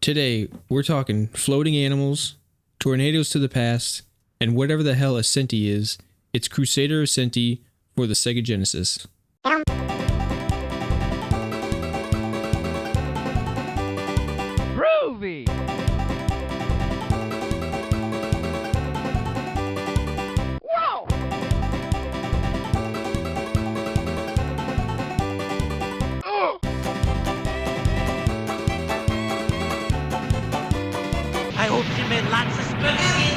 Today, we're talking floating animals, tornadoes to the past, and whatever the hell a Centi is. It's Crusader Ascenti for the Sega Genesis. Groovy! Whoa! Ugh! I hope she made lots of spaghetti.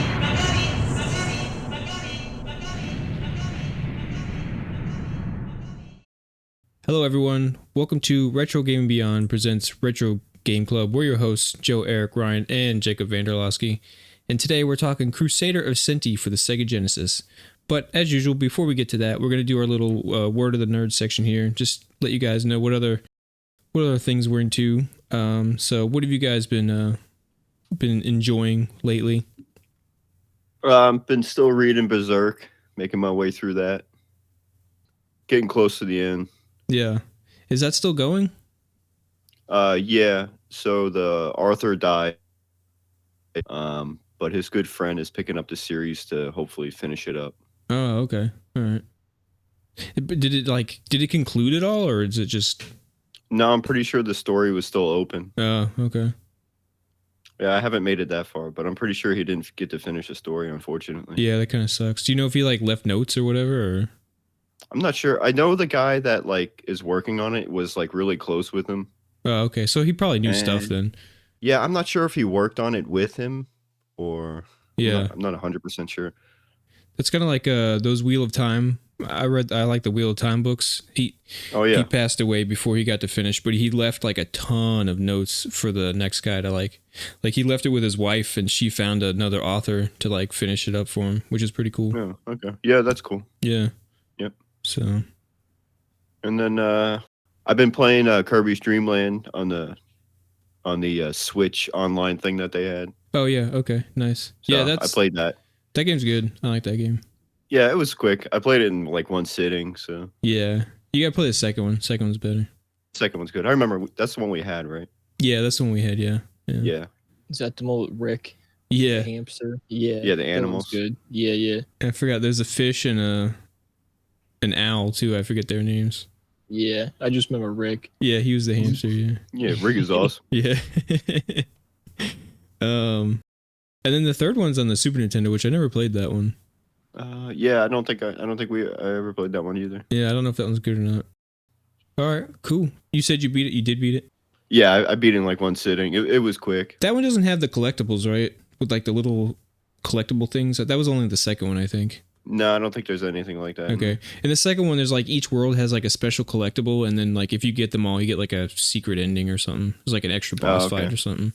Hello, everyone. Welcome to Retro Gaming Beyond presents Retro Game Club. We're your hosts, Joe, Eric, Ryan, and Jacob Vanderlosky. And today we're talking Crusader Ascenti for the Sega Genesis. But as usual, before we get to that, we're going to do our little Word of the Nerd section here. Just let you guys know what other things we're into. So what have you guys been enjoying lately? Been still reading Berserk, making my way through that. Getting close to the end. Yeah. Is that still going? Yeah. So the Arthur died. But his good friend is picking up the series to hopefully finish it up. Oh, okay. All right. Did it conclude at all, or is it just? No, I'm pretty sure the story was still open. Oh, okay. Yeah, I haven't made it that far, but I'm pretty sure he didn't get to finish the story, unfortunately. Yeah, that kind of sucks. Do you know if he left notes or whatever? Or I'm not sure. I know the guy that is working on it was really close with him. oh, okay. So he probably knew stuff then. Yeah, I'm not sure if he worked on it with him or. Yeah, I'm not 100% sure. that's kind of like those Wheel of Time. I like the Wheel of Time books. He passed away before he got to finish, but he left a ton of notes for the next guy to like he left it with his wife, and she found another author to finish it up for him, which is pretty cool. Oh, okay. Yeah, that's cool. Yeah. Yep. So. And then I've been playing Kirby's Dream Land on the Switch online thing that they had. Oh yeah. Okay. Nice. So Yeah, I played that. That game's good. I like that game. Yeah, it was quick. I played it in one sitting. So Yeah, you gotta play the second one. Second one's better. second one's good. I remember that's the one we had, right? Yeah, that's the one we had. Yeah. Yeah. Is that the one with Rick? Yeah. The hamster? Yeah. Yeah, the that animals. one's good. Yeah. I forgot. There's a fish and an owl too. I forget their names. Yeah. I just remember Rick. Yeah, he was the hamster. Yeah. Yeah, Rick is awesome. Yeah. And then the third one's on the Super Nintendo, which I never played that one. Yeah, I don't think I ever played that one either. Yeah, I don't know if that one's good or not. All right, cool. You said you beat it. You did beat it. Yeah, I beat it in one sitting. It was quick. That one doesn't have the collectibles, right? With the little collectible things. That was only the second one, I think. No, I don't think there's anything like that. Okay. In the second one, there's each world has a special collectible, and then if you get them all, you get a secret ending or something. There's an extra boss fight or something.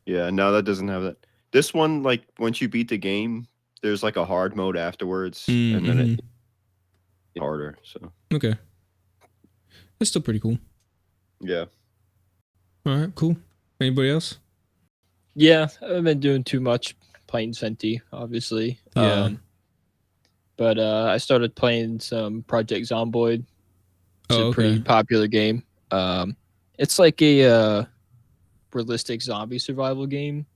Yeah, no, that doesn't have that. This one, once you beat the game, there's a hard mode afterwards, and then it's harder. So okay, that's still pretty cool. Yeah. All right, cool. Anybody else? Yeah. I haven't been doing too much playing Senti, obviously. Yeah. But I started playing some Project Zomboid. It's Oh, a pretty okay. popular game. It's like a realistic zombie survival game.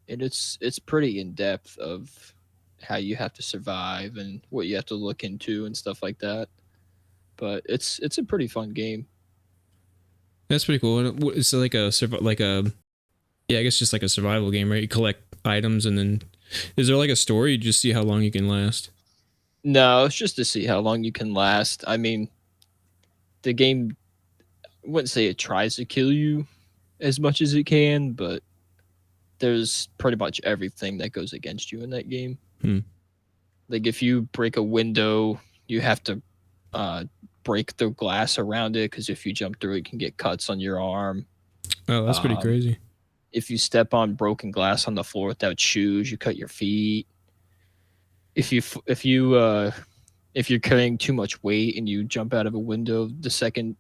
And it's pretty in depth of how you have to survive and what you have to look into and stuff like that. But it's a pretty fun game. That's pretty cool. It's I guess just a survival game, right? You collect items, and then is there a story? You just see how long you can last. No, it's just to see how long you can last. I mean, the game, I wouldn't say it tries to kill you as much as it can, but there's pretty much everything that goes against you in that game. If you break a window, you have to break the glass around it, because if you jump through it, you can get cuts on your arm. Oh, that's pretty crazy. If you step on broken glass on the floor without shoes, you cut your feet. If you're carrying too much weight and you jump out of a window, the second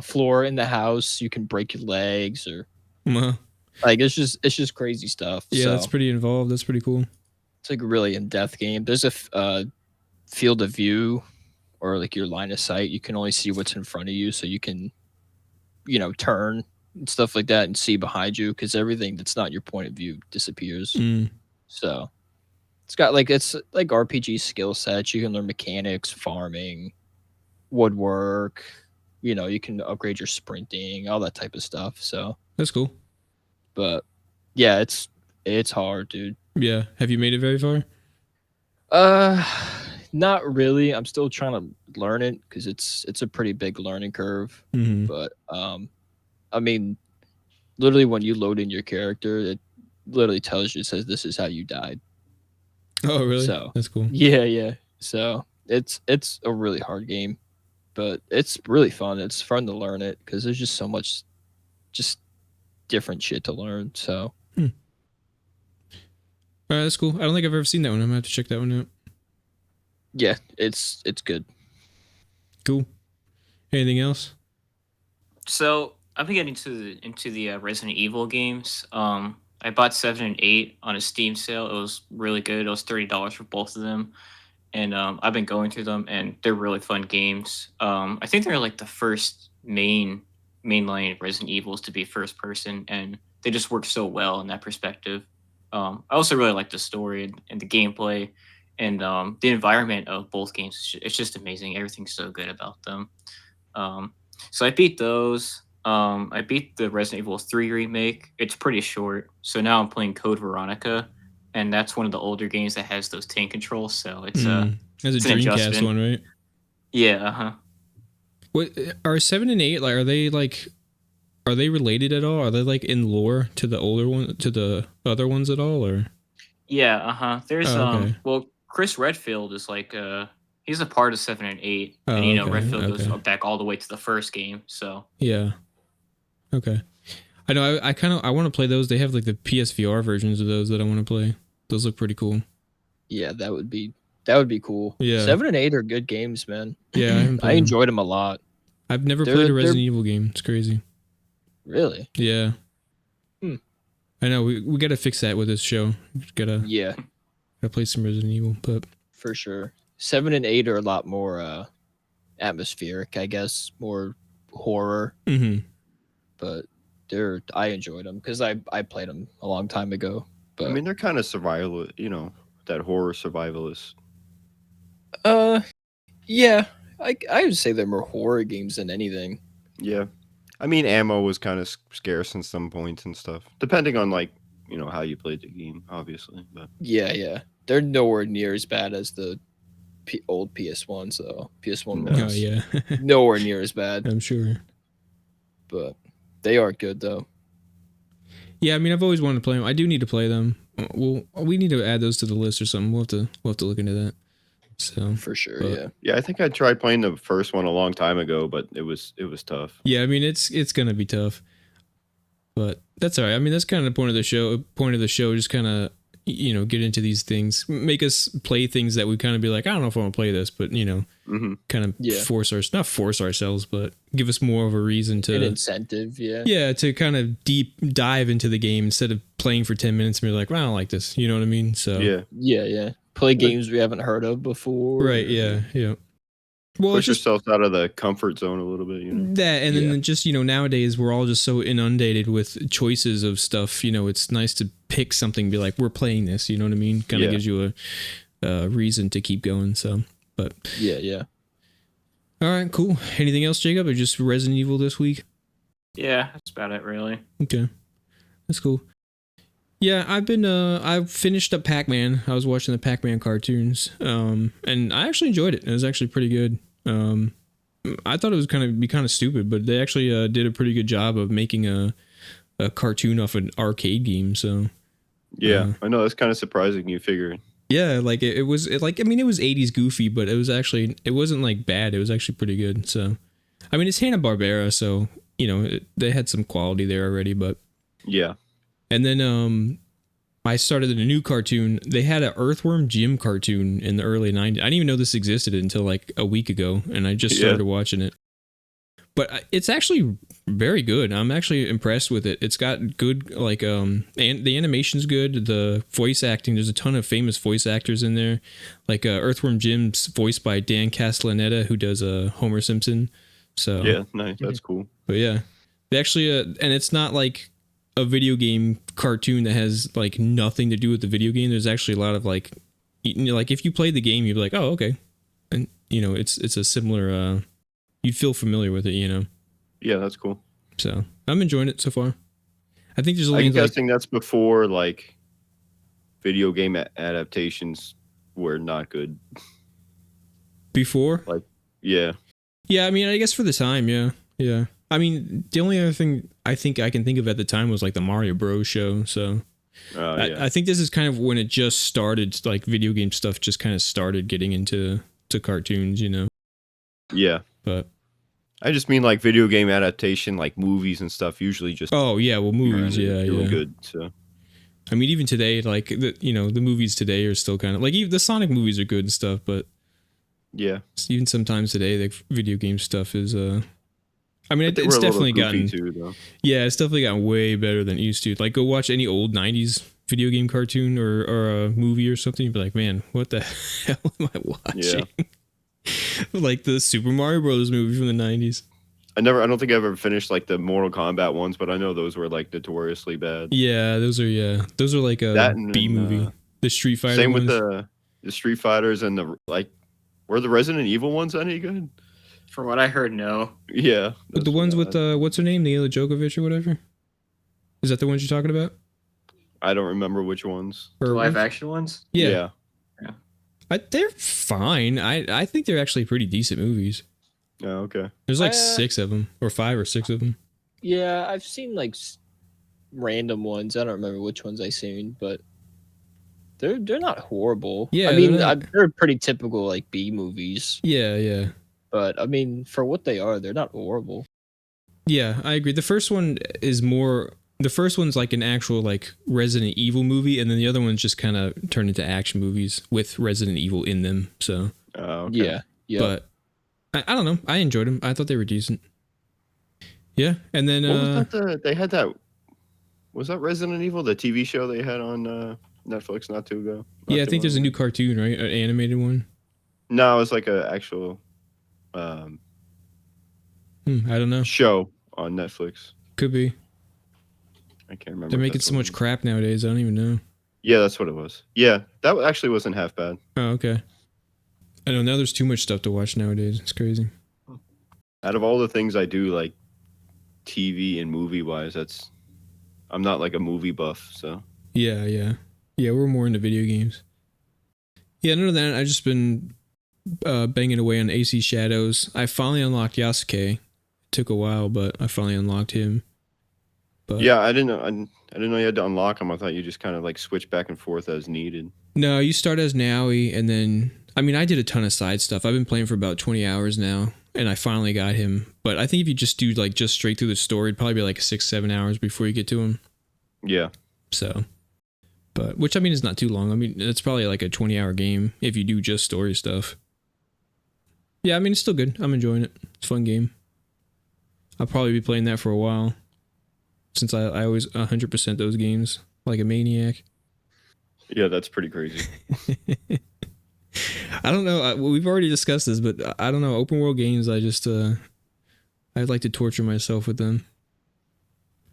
floor in the house, you can break your legs, or it's just crazy stuff. Yeah, so, that's pretty involved. That's pretty cool. It's a really in-depth game. There's a field of view, or your line of sight. You can only see what's in front of you, so you can, turn and stuff like that and see behind you because everything that's not your point of view disappears. Mm. So it's like RPG skill sets. You can learn mechanics, farming, woodwork. You can upgrade your sprinting, all that type of stuff. So, That's cool. but yeah, it's hard, dude. Yeah. Have you made it very far? Not really. I'm still trying to learn it because it's a pretty big learning curve. Mm-hmm. But I mean, literally when you load in your character, it literally tells you, it says this is how you died. Oh, really? So That's cool. yeah. So it's a really hard game, but it's really fun. It's fun to learn it because there's just so much, just different shit to learn. So All right, that's cool. I don't think I've ever seen that one. I'm gonna have to check that one out. yeah, it's good. Cool. Anything else? So I've been getting into the Resident Evil games. I bought 7 and 8 on a Steam sale. It was really good. It was $30 for both of them, and I've been going through them, and they're really fun games. I think they're like the first mainline Resident Evils to be first person, and they just work so well in that perspective. I also really like the story and the gameplay, and the environment of both games. It's just amazing. Everything's so good about them. So I beat those. I beat the Resident Evil 3 remake. It's pretty short. So now I'm playing Code Veronica, and that's one of the older games that has those tank controls. So it's That's it's a an Dreamcast adjustment. one, right? Yeah, uh-huh. What are 7 and 8 like? Are they related at all? Are they like in lore to the older one, to the other ones at all, or? Yeah, uh-huh. There's Oh, okay. well, Chris Redfield is like he's a part of 7 and 8. Oh, And okay, Redfield okay. goes back all the way to the first game. So Yeah. Okay. I know. I want to play those. They have like the PSVR versions of those that I want to play. Those look pretty cool. Yeah, that would be cool. Yeah. 7 and 8 are good games, man. Yeah, I haven't I played them. enjoyed them a lot. I've never They're- played a they're- Resident Evil game. It's crazy. Really? Yeah. Hmm. I know. We got to fix that with this show. Gotta Yeah, play some Resident Evil, but for sure. 7 and 8 are a lot more atmospheric, I guess, more horror, mm-hmm. but I enjoyed them because I played them a long time ago. But I mean, they're kind of survival, that horror survivalist. yeah, I would say they're more horror games than anything. Yeah. I mean, ammo was kind of scarce in some points and stuff, depending on how you played the game, obviously. But Yeah, they're nowhere near as bad as the old PS1. So PS1 No. Oh was yeah, nowhere near as bad, I'm sure. but they are good though. Yeah, I mean, I've always wanted to play them. I do need to play them. Well, we need to add those to the list or something. We'll have to look into that. So For sure, But- yeah. yeah, I think I tried playing the first one a long time ago, but it was tough. yeah, I mean, it's gonna be tough, but that's all right. I mean, that's kind of the point of the show. Just kind of get into these things, make us play things that we kind of be like, I don't know if I want to play this, but Hmm. kind of Yeah. not force ourselves, but give us more of a reason An to incentive, yeah. yeah, to kind of deep dive into the game instead of playing for 10 minutes and be like, well, I don't like this. You know what I mean? So Yeah, Yeah. Play games we haven't heard of before. right, yeah. Well, push it's just yourself out of the comfort zone a little bit. that, and Yeah. then just nowadays we're all just so inundated with choices of stuff. It's nice to pick something, be like, we're playing this. You know what I mean? Kind of Yeah. gives you a reason to keep going. So, but Yeah. all right, cool. Anything else, Jacob, or just Resident Evil this week? yeah, that's about it really. Okay, that's cool. Yeah, I've finished up Pac-Man. I was watching the Pac-Man cartoons, and I actually enjoyed it. It was actually pretty good. I thought it was kind of stupid, but they actually did a pretty good job of making a cartoon off an arcade game. So Yeah, I know that's kind of surprising. You figure. yeah, like it was it 80s goofy, but it wasn't like bad. It was actually pretty good. So I mean, it's Hanna-Barbera, so they had some quality there already, but. Yeah. And then I started a new cartoon. They had an Earthworm Jim cartoon in the early 90s. I didn't even know this existed until like a week ago, and I just started watching it. But it's actually very good. I'm actually impressed with it. It's got good and the animation's good. The voice acting, there's a ton of famous voice actors in there. Like Earthworm Jim's voiced by Dan Castellaneta, who does Homer Simpson. So Yeah, nice. That's cool. but yeah, They actually, and it's not like a video game cartoon that has like nothing to do with the video game. There's actually a lot of like if you played the game, you'd be like, oh, okay, and it's a similar. You'd feel familiar with it, Yeah, that's cool. So I'm enjoying it so far. I think there's I'm only guessing that's before like video game adaptations were not good. Before. Yeah. Yeah, I mean, I guess for the time, yeah. I mean, the only other thing I think I can think of at the time was like the Mario Bros. Show. So Yeah. I think this is kind of when it just started, like video game stuff just kind of started getting into cartoons, Yeah. But I just mean like video game adaptation, like movies and stuff. Usually just oh yeah, well movies, doing yeah. good. So I mean, even today, like the movies today are still kind of like even the Sonic movies are good and stuff, but yeah, even sometimes today, the video game stuff is I mean, They it's were a little definitely goofy gotten too, though. yeah, it's definitely gotten way better than it used to. Like, go watch any old '90s video game cartoon or a movie or something. You'd be like, man, what the hell am I watching? Like the Super Mario Brothers movie from the '90s. I don't think I've ever finished like the Mortal Kombat ones, but I know those were like notoriously bad. Yeah, those are like a That and, B movie. The Street Fighter Same ones. with the Street Fighters and the like. Were the Resident Evil ones any good? From what I heard, no. Yeah, But the ones with what's her name, Mila Djokovic or whatever. Is that the ones you're talking about? I don't remember which ones. The Or live action ones? Yeah. They're fine. I think they're actually pretty decent movies. Oh, okay. There's like 6 of them, or 5 or 6 of them. Yeah, I've seen like random ones. I don't remember which ones I seen, but they're not horrible. Yeah, I mean they're not- they're pretty typical like B movies, Yeah. but I mean for what they are, they're not horrible. Yeah, I agree. The first one is more. The first one's like an actual like Resident Evil movie, and then the other one's just kind of turned into action movies with Resident Evil in them. So, Oh, okay. Yeah. but I don't know. I enjoyed them. I thought they were decent. Yeah, and then What was that? They had that. Was that Resident Evil, the TV show they had on Netflix not too ago? I think there's a new cartoon, right? An animated one. No, it was like a actual I don't know. show on Netflix. Could be. I can't remember. They're if making that's so what much it was. crap nowadays. I don't even know. Yeah, that's what it was. Yeah, that actually wasn't half bad. Oh, okay. I know now there's too much stuff to watch nowadays. It's crazy. Out of all the things I do, like TV and movie wise, I'm not like a movie buff, so Yeah. We're more into video games. Yeah, other than that, I've just been banging away on AC Shadows. I finally unlocked Yasuke. It took a while, but I finally unlocked him. But yeah, I didn't know you had to unlock them. I thought you just kind of like switch back and forth as needed. No, you start as Naoi, and then I mean I did a ton of side stuff. I've been playing for about 20 hours now, and I finally got him. But I think if you just do like just straight through the story, it'd probably be like 6-7 hours before you get to him. Yeah, So, but which I mean is not too long. I mean it's probably like a 20-hour game if you do just story stuff. Yeah, I mean it's still good. I'm enjoying it. It's a fun game. I'll probably be playing that for a while, since I always 100% those games like a maniac. yeah, that's pretty crazy. I don't know. We've already discussed this, but I don't know. Open world games, I just I'd like to torture myself with them.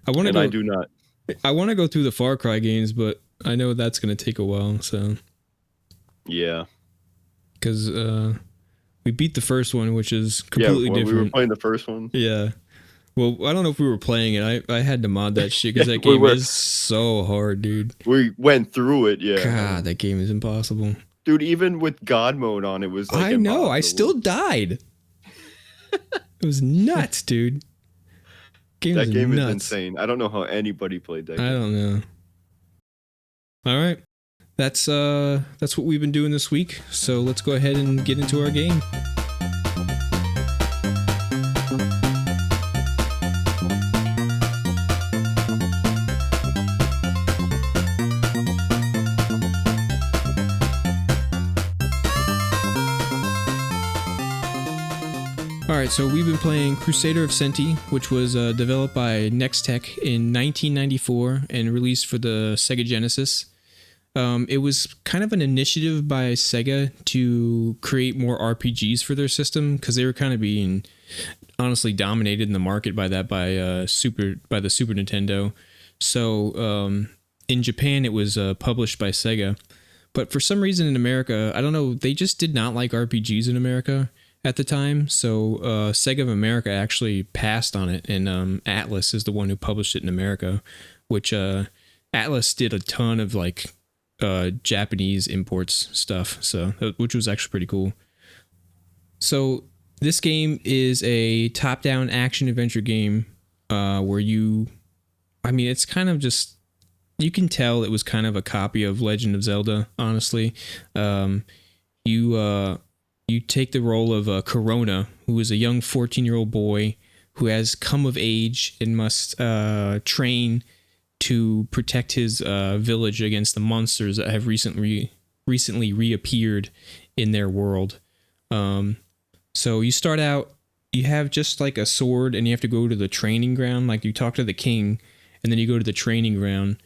I want to And go. I do not. I want to go through the Far Cry games, but I know that's going to take a while. So Yeah, because we beat the first one, which is yeah. completely When we were different. playing the first one. Yeah. Well, I don't know if we were playing it. I had to mod that shit because that We game were. is so hard, dude. We went through it. Yeah, God, that game is impossible. dude. Even with God mode on, it was. Like, I know. I impossible. still died. It was nuts, dude. That game is nuts. insane. I don't know how anybody played that. I game. don't know. All right. That's what we've been doing this week. So let's go ahead and get into our game. Alright, so we've been playing Crusader of Senti, which was developed by Nextech in 1994 and released for the Sega Genesis. It was kind of an initiative by Sega to create more RPGs for their system because they were kind of being honestly dominated in the market by the Super Nintendo. So in Japan it was published by Sega, but for some reason in America, I don't know, they just did not like RPGs in America at the time. So Sega of America actually passed on it, and Atlas is the one who published it in America, which Atlas did a ton of like Japanese imports stuff, so which was actually pretty cool. So this game is a top-down action adventure game where it's kind of just, you can tell it was kind of a copy of Legend of Zelda, honestly. You take the role of Corona, who is a young 14-year-old boy who has come of age and must train to protect his village against the monsters that have recently reappeared in their world. So you start out, you have just like a sword, and you have to go to the training ground. Like you talk to the king, and then you go to the training ground.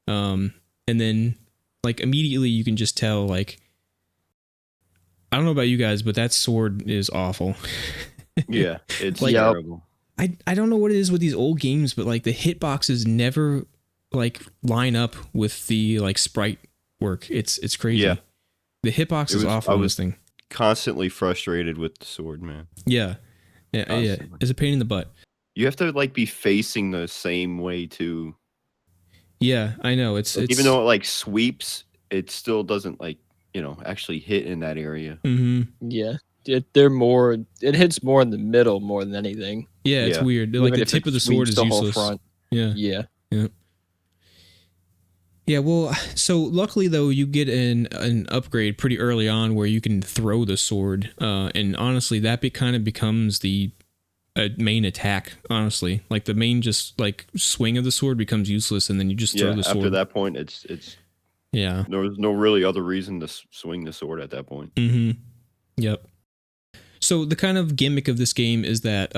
And then like immediately you can just tell, like, I don't know about you guys, but that sword is awful. Yeah, it's Like, terrible. I don't know what it is with these old games, but like the hitboxes never like line up with the like sprite work. It's crazy. Yeah. The hitbox is awful on this thing. Constantly frustrated with the sword, man. Yeah. Constantly. It's a pain in the butt. You have to like be facing the same way too. Yeah, I know. It's Even though it like sweeps, it still doesn't like, actually hit in that area. Mm-hmm. Yeah, it hits more in the middle more than anything. Yeah, it's Yeah. weird. Like Even the if tip it of the sword sweeps is the whole useless. front. Yeah. Yeah. Yeah, well, so luckily though, you get an upgrade pretty early on where you can throw the sword, and honestly, that kind of becomes the main attack. Honestly, like the main just like swing of the sword becomes useless, and then you just throw the sword. After that point, it's Yeah. there's no really other reason to swing the sword at that point. Mm-hmm. Yep. So the kind of gimmick of this game is that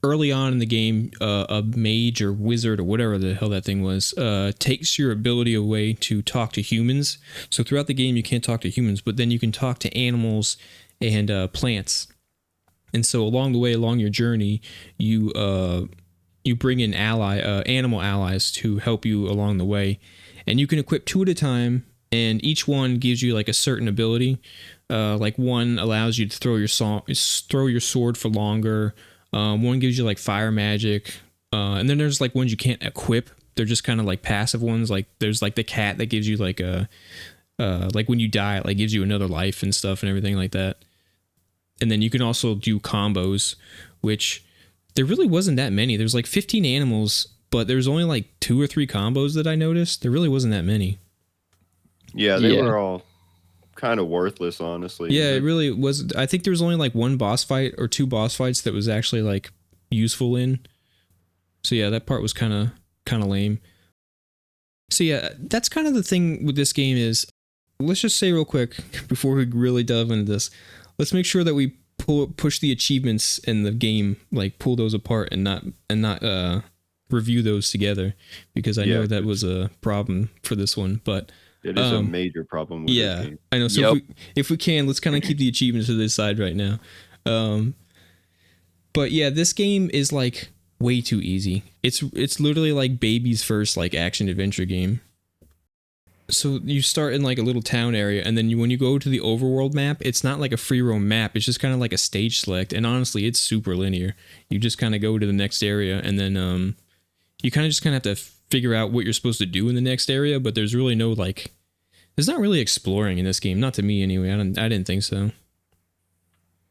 early on in the game, a mage or wizard or whatever the hell that thing was takes your ability away to talk to humans. So throughout the game, you can't talk to humans, but then you can talk to animals and plants. And so along the way, along your journey, you bring in animal allies to help you along the way, and you can equip 2 at a time. And each one gives you like a certain ability. Like one allows you to throw your sword for longer. One gives you like fire magic, and then there's like ones you can't equip. They're just kind of like passive ones. Like there's like the cat that gives you like like when you die, it like gives you another life and stuff and everything like that. And then you can also do combos, which there really wasn't that many. There's like 15 animals, but there's only like 2 or 3 combos that I noticed. There really wasn't that many. Yeah, they were all kind of worthless, honestly. Yeah, it really was. I think there was only like 1 boss fight or 2 boss fights that was actually like useful in. So yeah, that part was kind of lame. So yeah, that's kind of the thing with this game is, let's just say real quick before we really delve into this, let's make sure that we push the achievements in the game, like pull those apart and not review those together, because I know that was a problem for this one, but it is a major problem with this game. I know. So if we can, let's kind of keep the achievements to this side right now. But yeah, this game is like way too easy. It's literally like baby's first like action adventure game. So you start in like a little town area, and then when you go to the overworld map, it's not like a free roam map. It's just kind of like a stage select, and honestly, it's super linear. You just kind of go to the next area, and then you kind of just kind of have to figure out what you're supposed to do in the next area. But there's really no like, there's not really exploring in this game. Not to me anyway. I didn't think so.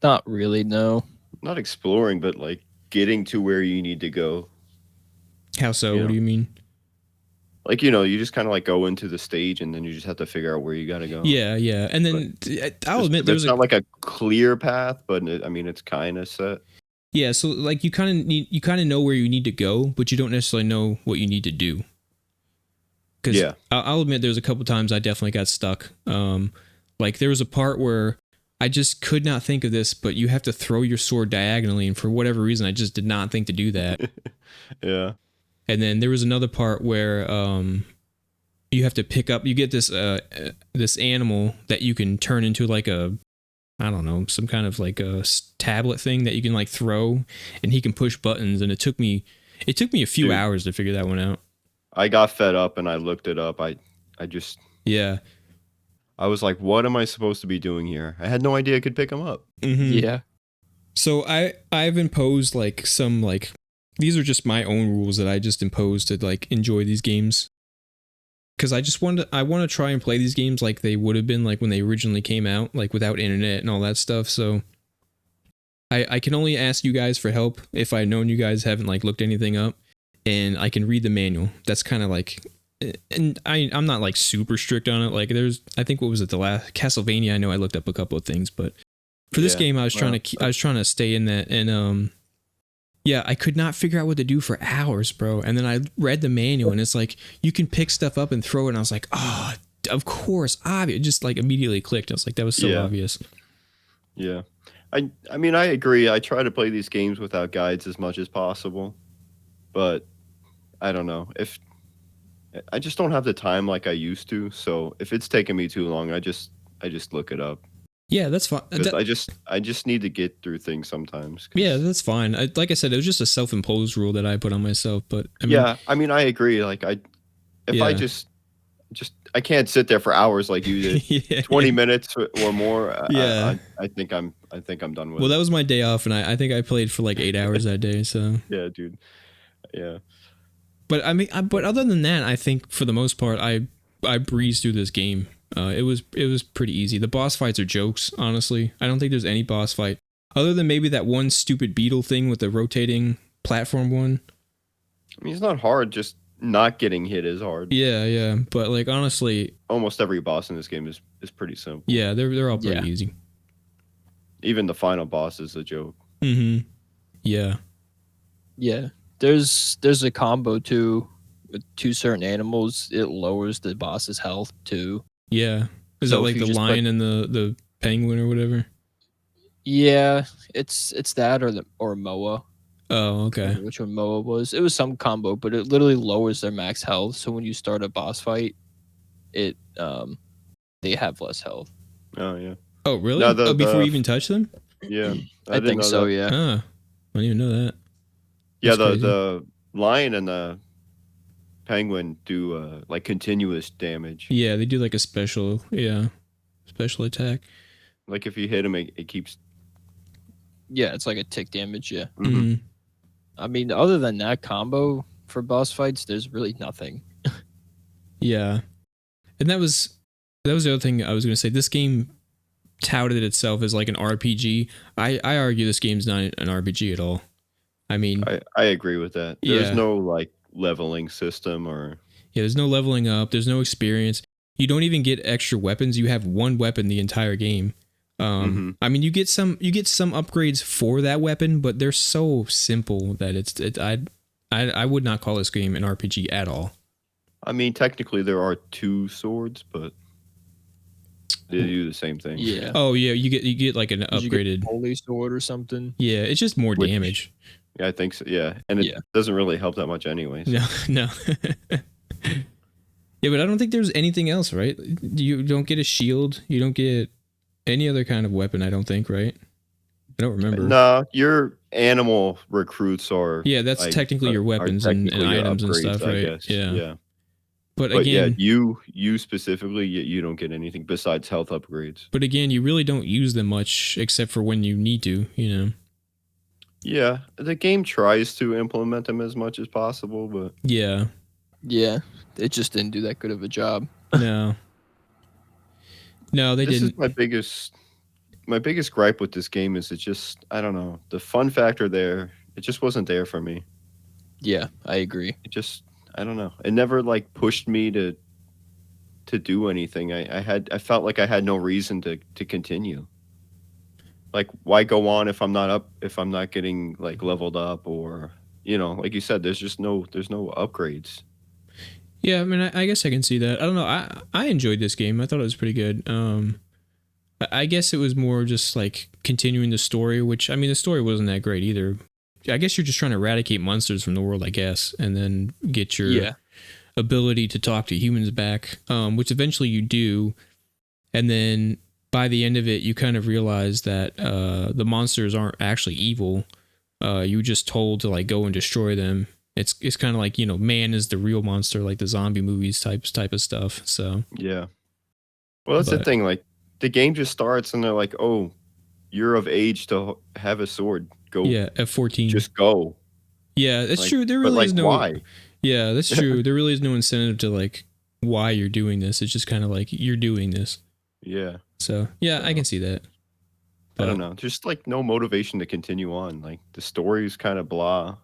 Not really, no. Not exploring, but like getting to where you need to go. How so? Yeah. What do you mean? Like, you just kind of like go into the stage, and then you just have to figure out where you got to go. Yeah. And then I'll admit there's not like a clear path, but it's kind of set. Yeah, so like you kind of know where you need to go, but you don't necessarily know what you need to do. Because I'll admit there's a couple times I definitely got stuck. Like there was a part where I just could not think of this, but you have to throw your sword diagonally, and for whatever reason, I just did not think to do that. Yeah. And then there was another part where you have to pick up. You get this this animal that you can turn into like a I don't know, some kind of like a tablet thing that you can like throw, and he can push buttons. And it took me a few Dude. hours to figure that one out. I got fed up and I looked it up. I just Yeah. I was like, what am I supposed to be doing here? I had no idea I could pick them up. Mhm. Yeah. So I've imposed like some like, these are just my own rules that I just imposed to like enjoy these games. Because I want to try and play these games like they would have been like when they originally came out, like without internet and all that stuff. So I can only ask you guys for help if I'd known you guys haven't like looked anything up, and I can read the manual. That's kind of like, and I'm not like super strict on it. Like I think what was it, the last Castlevania? I know I looked up a couple of things, but for this Yeah, game I was trying to stay in that, and yeah, I could not figure out what to do for hours, bro. And then I read the manual, and it's like you can pick stuff up and throw it. And I was like, oh, of course, obvious. It just like immediately clicked. I was like, that was so Yeah. obvious. Yeah. I mean, I agree. I try to play these games without guides as much as possible, but I don't know. If I just don't have the time like I used to, so if it's taking me too long, I just look it up. Yeah, that's fine. 'Cause I just need to get through things sometimes. 'cause- Yeah, that's fine. Like I said, it was just a self-imposed rule that I put on myself. But I mean, yeah, I mean, I agree. Like I Yeah. just I can't sit there for hours like you did. yeah, 20 minutes or more. Yeah. I think I'm done with Well, it. that was my day off, and I think I played for like 8 hours that day. So, Yeah, dude. Yeah. but I mean, but other than that, I think for the most part, I breezed through this game. It was pretty easy. The boss fights are jokes, honestly. I don't think there's any boss fight other than maybe that one stupid beetle thing with the rotating platform one. I mean, it's not hard. Just not getting hit is hard. Yeah. But like honestly, Almost every boss in this game is pretty simple. yeah, they're all pretty Yeah. easy. Even the final boss is a joke. Mm-hmm. Yeah. Yeah. There's a combo too with two certain animals. It lowers the boss's health too. Yeah. Is So that if like you the just put- lion and the penguin or whatever? Yeah, it's that or Moa. Oh, okay. Which one Moa was? It was some combo, but it literally lowers their max health. So when you start a boss fight, it they have less health. Oh yeah. Oh, really? No, the- before the- you even touch them? Yeah. I didn't think know so. that. Yeah. Huh. I didn't even know that. Yeah, That's crazy. the lion and the penguin do like continuous damage. Yeah, they do like a special attack. Like if you hit him, it keeps. Yeah, it's like a tick damage. Yeah. Mhm. Mhm. I mean, other than that combo for boss fights, there's really nothing. Yeah. And that was the other thing I was going to say. This game touted itself as like an RPG. I argue this game's not an RPG at all. I mean, I agree with that. There's Yeah. no like leveling system or. yeah, there's no leveling up. There's no experience. You don't even get extra weapons. You have one weapon the entire game. I mean, you get some upgrades for that weapon, but they're so simple that I would not call this game an RPG at all. I mean, technically there are two swords, but they do the same thing. Yeah. Oh yeah, you get like an Did you get upgraded. holy sword or something. Yeah, it's just more Which- damage. Yeah, I think so. Yeah, and it Yeah. doesn't really help that much, anyways. No. Yeah, but I don't think there's anything else, right? You don't get a shield. You don't get any other kind of weapon. I don't think, right? I don't remember. No, your animal recruits are. Yeah, that's like, technically your are weapons and technically your items and upgrades, stuff, I right? guess. Yeah. Yeah. But But again, yeah, you specifically, you don't get anything besides health upgrades. you really don't use them much except for when you need to, you know. Yeah, the game tries to implement them as much as possible, but Yeah. Yeah. It just didn't do that good of a job. No. No, they this didn't. is my biggest gripe with this game is it's just, I don't know, the fun factor there, it just wasn't there for me. Yeah, I agree. It just, I don't know, it never like pushed me to do anything. I felt like I had no reason to continue. Like, why go on if I'm not getting like leveled up, or like you said, there's no upgrades. Yeah, I mean, I guess I can see that. I don't know. I enjoyed this game. I thought it was pretty good. I guess it was more just like continuing the story, which, I mean, the story wasn't that great either. I guess you're just trying to eradicate monsters from the world, I guess, and then get your ability to talk to humans back, which eventually you do. And then by the end of it, you kind of realize that the monsters aren't actually evil. You were just told to like go and destroy them. It's kind of like, you know, man is the real monster, like the zombie movies type of stuff. So Yeah. Well, that's the But- thing. Like, the game just starts and they're like, "Oh, you're of age to have a sword. Go, yeah, F-14. just go." Yeah, that's Like, true. There but really like, is no. why? Yeah, that's true. There really is no incentive to like why you're doing this. It's just kind of like you're doing this. Yeah, So yeah, I can see that. I don't know. Just like no motivation to continue on. Like the story's kind of blah,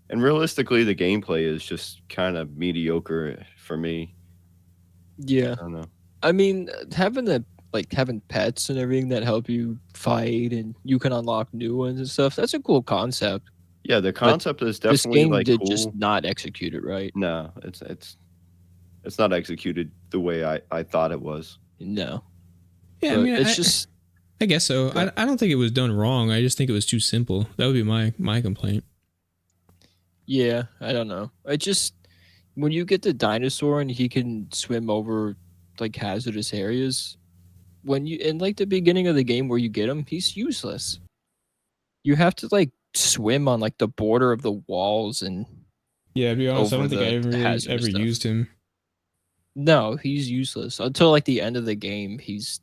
and realistically, the gameplay is just kind of mediocre for me. Yeah. I don't know. I mean, having pets and everything that help you fight and you can unlock new ones and stuff. That's a cool concept. Yeah, the concept is This definitely game like did cool. just not execute it right. No, it's not executed the way I thought it was. No. Yeah, I But mean, it's just I guess so. Yeah. I don't think it was done wrong. I just think it was too simple. That would be my complaint. yeah, I don't know. I just when you get the dinosaur and he can swim over like hazardous areas, when you in like the beginning of the game where you get him, he's useless. You have to like swim on like the border of the walls and Yeah, to be honest, I Over don't think I the ever really hazardous ever stuff. used him. no, he's useless until like the end of the game. He's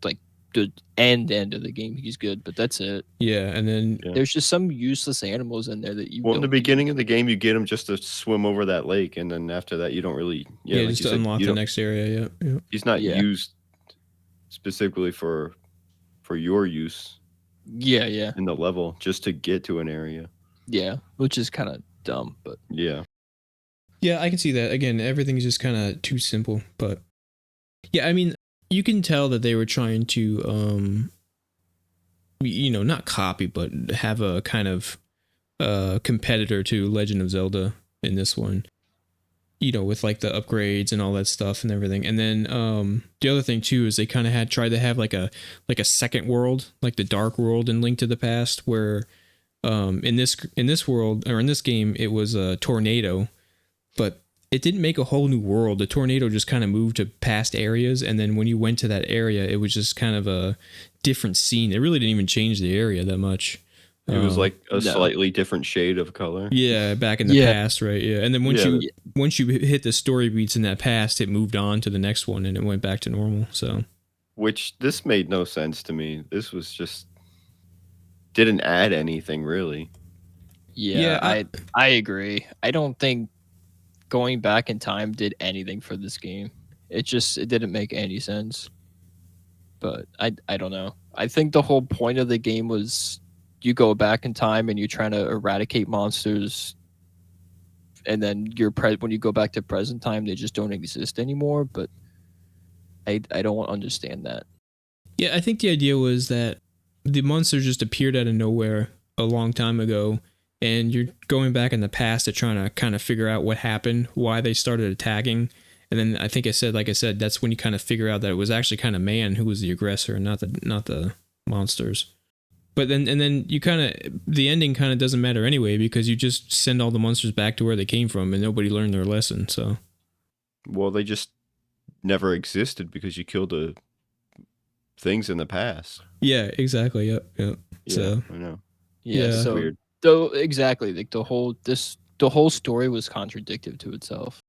like the end of the game. He's good, but that's it. Yeah, and then Yeah. There's just some useless animals in there that you Well, in the don't beginning of the game, you get him just to swim over that lake, and then after that, you don't really. yeah, like just you to said, unlock you the don't- next area. Yeah, yeah. He's not Yeah. used specifically for your use Yeah, in the level, just to get to an area. which is kind of dumb, but Yeah. Yeah, I can see that. Again, everything's just kind of too simple. But yeah, I mean, you can tell that they were trying to, you know, not copy, but have a kind of competitor to Legend of Zelda in this one. You know, with like the upgrades and all that stuff and everything. And then the other thing too is they kind of had tried to have like a second world, like the Dark World in Link to the Past, where in this world or in this game it was a tornado, but it didn't make a whole new world. The tornado just kind of moved to past areas, and then when you went to that area, it was just kind of a different scene. It really didn't even change the area that much. It was like a no. slightly different shade of color. Yeah, back in the Yeah. past, right? Yeah, and then once Yeah. you hit the story beats in that past, it moved on to the next one, and it went back to normal. So Which this made no sense to me. This was just didn't add anything really. yeah, Yeah, I agree. I don't think going back in time did anything for this game. It didn't make any sense. But I don't know. I think the whole point of the game was you go back in time and you're trying to eradicate monsters, and then when you go back to present time, they just don't exist anymore. But I don't understand that. yeah, I think the idea was that the monster just appeared out of nowhere a long time ago, and you're going back in the past to trying to kind of figure out what happened, why they started attacking. And then I think like I said, that's when you kind of figure out that it was actually kind of man who was the aggressor, and not the monsters. But then you kind of, the ending kind of doesn't matter anyway, because you just send all the monsters back to where they came from, and nobody learned their lesson. So Well, they just never existed because you killed the things in the past. yeah, exactly. Yep. Yeah, So I know. Yeah. So Weird. though exactly like the whole story was contradictory to itself.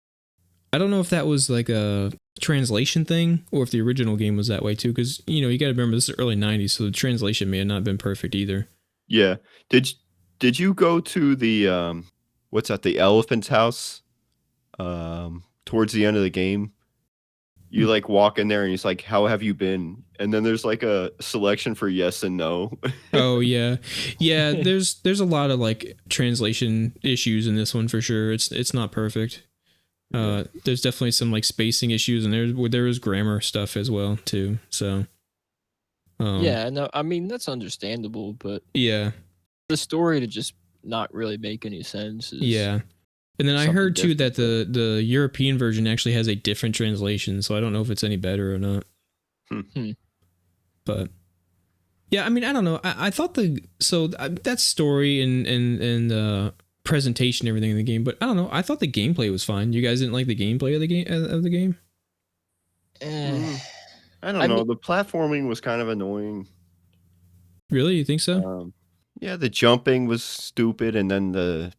I don't know if that was like a translation thing or if the original game was that way too, because you know you got to remember this is early '90s, so the translation may have not been perfect either. Yeah. Did you go to the what's that? The elephant's house towards the end of the game? You like walk in there and he's like, "How have you been?" And then there's like a selection for yes and no. Oh yeah. There's a lot of like translation issues in this one for sure. It's not perfect. There's definitely some like spacing issues, and there is grammar stuff as well too. So Yeah, no, I mean that's understandable, but yeah. the story to just not really make any sense. Yeah. And then I something heard too that the European version actually has a different translation, so I don't know if it's any better or not. Hmm. But yeah, I mean, I don't know. I thought that story and presentation, everything in the game, but I don't know. I thought the gameplay was fine. You guys didn't like the gameplay of the game? I don't I know. mean- The platforming was kind of annoying. Really, you think so? Yeah, the jumping was stupid, and then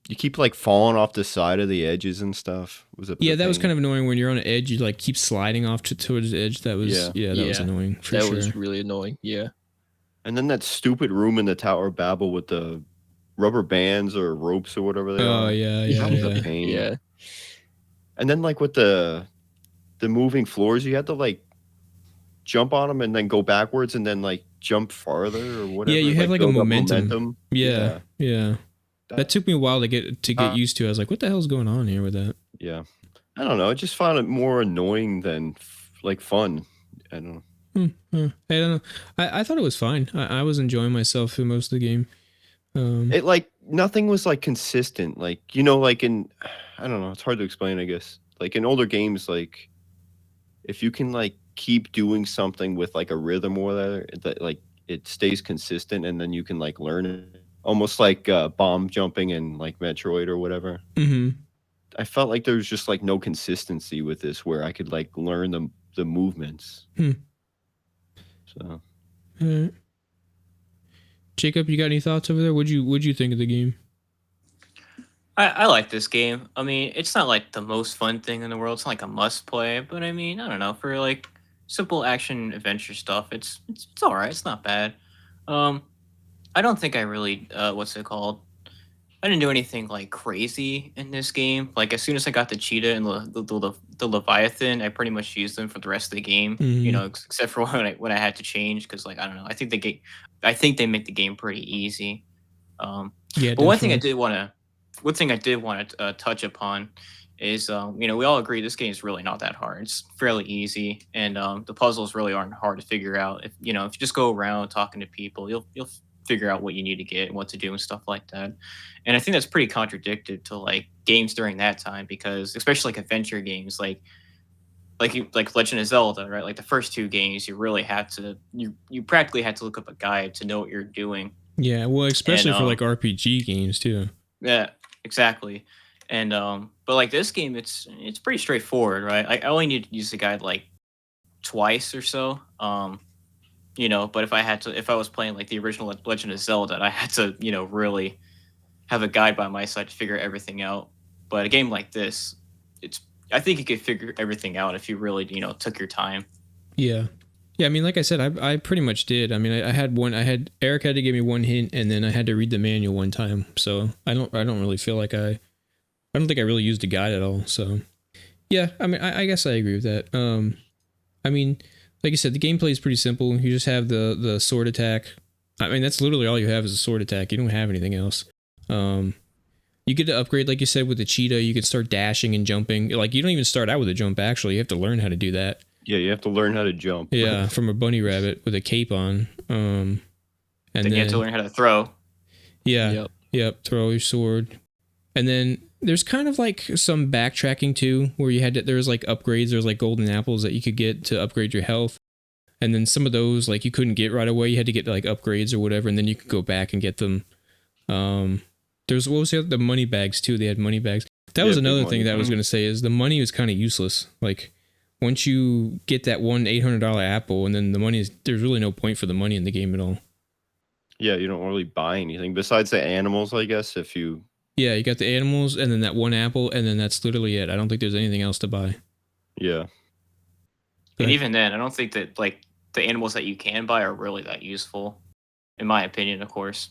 you keep like falling off the side of the edges and stuff. Was a Yeah, that was kind of annoying when you're on an edge. You like keep sliding off towards the edge. That was Yeah. that was Yeah, annoying for that sure. was really annoying. Yeah. And then that stupid room in the Tower of Babel with the rubber bands or ropes or whatever they are. Oh yeah, Yeah, yeah, That was yeah. a pain. Yeah. And then like with the moving floors, you had to like jump on them and then go backwards and then like jump farther or whatever. Yeah, you have like a build up momentum. Yeah, yeah. That took me a while to get used to. I was like, what the hell's going on here with that? Yeah. I don't know. I just found it more annoying than like fun. I don't know. I don't know. I thought it was fine. I was enjoying myself through most of the game. It like nothing was like consistent. Like, you know, like in I don't know, it's hard to explain, I guess. Like in older games, like if you can like keep doing something with like a rhythm or that like it stays consistent and then you can like learn it. Almost like bomb jumping in like Metroid or whatever. Mm-hmm. I felt like there was just like no consistency with this where I could like learn the movements. So All right. Jacob, you got any thoughts over there? What'd you think of the game? I like this game. I mean, it's not like the most fun thing in the world. It's not like a must play, but I mean, I don't know, for like simple action adventure stuff, it's all right. It's not bad. I don't think I really what's it called? I didn't do anything like crazy in this game. Like as soon as I got the cheetah and the leviathan, I pretty much used them for the rest of the game. You Mhm. know, except for when I had to change because like I don't know. I think they make the game pretty easy. Yeah, But one thing definitely. I did want to touch upon is, you know, we all agree this game is really not that hard. It's fairly easy, and the puzzles really aren't hard to figure out. If you know, if you just go around talking to people, you'll figure out what you need to get and what to do and stuff like that. And I think that's pretty contradicted to like games during that time because, especially like adventure games, like Legend of Zelda, right? Like the first two games, you really had to you practically had to look up a guide to know what you're doing. Yeah, well, especially for And, like RPG games too. Yeah, exactly. And but like this game, it's pretty straightforward, right? I only need to use the guide like twice or so. You know, but if I was playing like the original Legend of Zelda, I had to, you know, really have a guide by my side to figure everything out. But a game like this, I think you could figure everything out if you really, you know, took your time. Yeah. Yeah, I mean, like I said, I pretty much did. I mean, I had Eric had to give me one hint, and then I had to read the manual one time. So I don't really feel like I don't think I really used a guide at all. So yeah, I mean, I guess I agree with that. I mean, like you said, the gameplay is pretty simple. You just have the sword attack. I mean, that's literally all you have is a sword attack. You don't have anything else. You get to upgrade, like you said, with the cheetah. You can start dashing and jumping. Like you don't even start out with a jump. Actually, you have to learn how to do that. yeah, you have to learn how to jump. Yeah, from a bunny rabbit with a cape on. And Then you have to learn how to throw. yeah, yep, throw your sword. And then there's kind of like some backtracking too, where there was like upgrades. There was like golden apples that you could get to upgrade your health. And then some of those like you couldn't get right away. You had to get like upgrades or whatever, and then you could go back and get them. There's what was the money bags too. They had money bags. That was Yeah, big another money. thing that I was gonna say is the money was kind of useless. Like once you get that one $800 apple, and then the money there's really no point for the money in the game at all. Yeah, you don't really buy anything besides the animals, I guess. If you Yeah, you got the animals, and then that one apple, and then that's literally it. I don't think there's anything else to buy. yeah, And Right. even then, I don't think that like the animals that you can buy are really that useful, in my opinion, of course.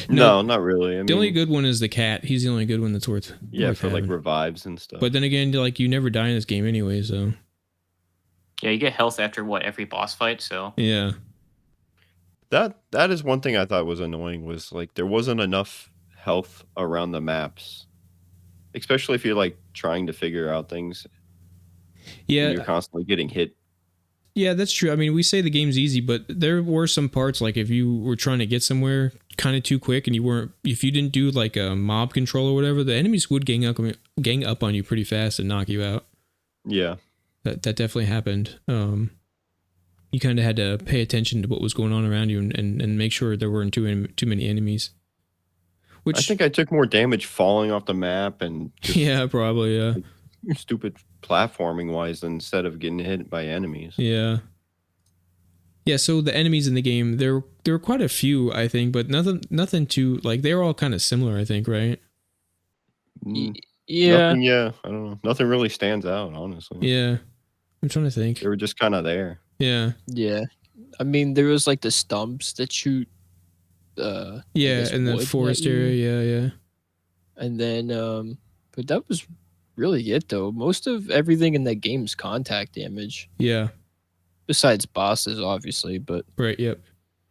no, not really. I The only mean, good one is the cat. He's the only good one that's worth. yeah, worth for like having. revives and stuff. But then again, like you never die in this game anyway, so Yeah, you get health after every boss fight. So yeah. that is one thing I thought was annoying was like there wasn't enough health around the maps, especially if you're like trying to figure out things and Yeah, you're constantly getting hit. yeah, that's true. I mean, we say the game's easy, but there were some parts like if you were trying to get somewhere kind of too quick and if you didn't do like a mob control or whatever, the enemies would gang up on you pretty fast and knock you out. Yeah, That definitely happened. You kind of had to pay attention to what was going on around you and make sure there weren't too many enemies. Which I think I took more damage falling off the map and just yeah, probably yeah. stupid platforming wise instead of getting hit by enemies. Yeah. Yeah, so the enemies in the game, there were quite a few, I think, but nothing too like they were all kind of similar, I think, right? Mm, Yeah. Nothing, yeah, I don't know. Nothing really stands out, honestly. Yeah. I'm trying to think. They were just kind of there. Yeah. Yeah. I mean, there was like the stumps that shoot. I Yeah, guess in the wood at forest you. area, yeah. And then, but that was really it though. Most of everything in that game is contact damage, Yeah. besides bosses, obviously. But Right, yep.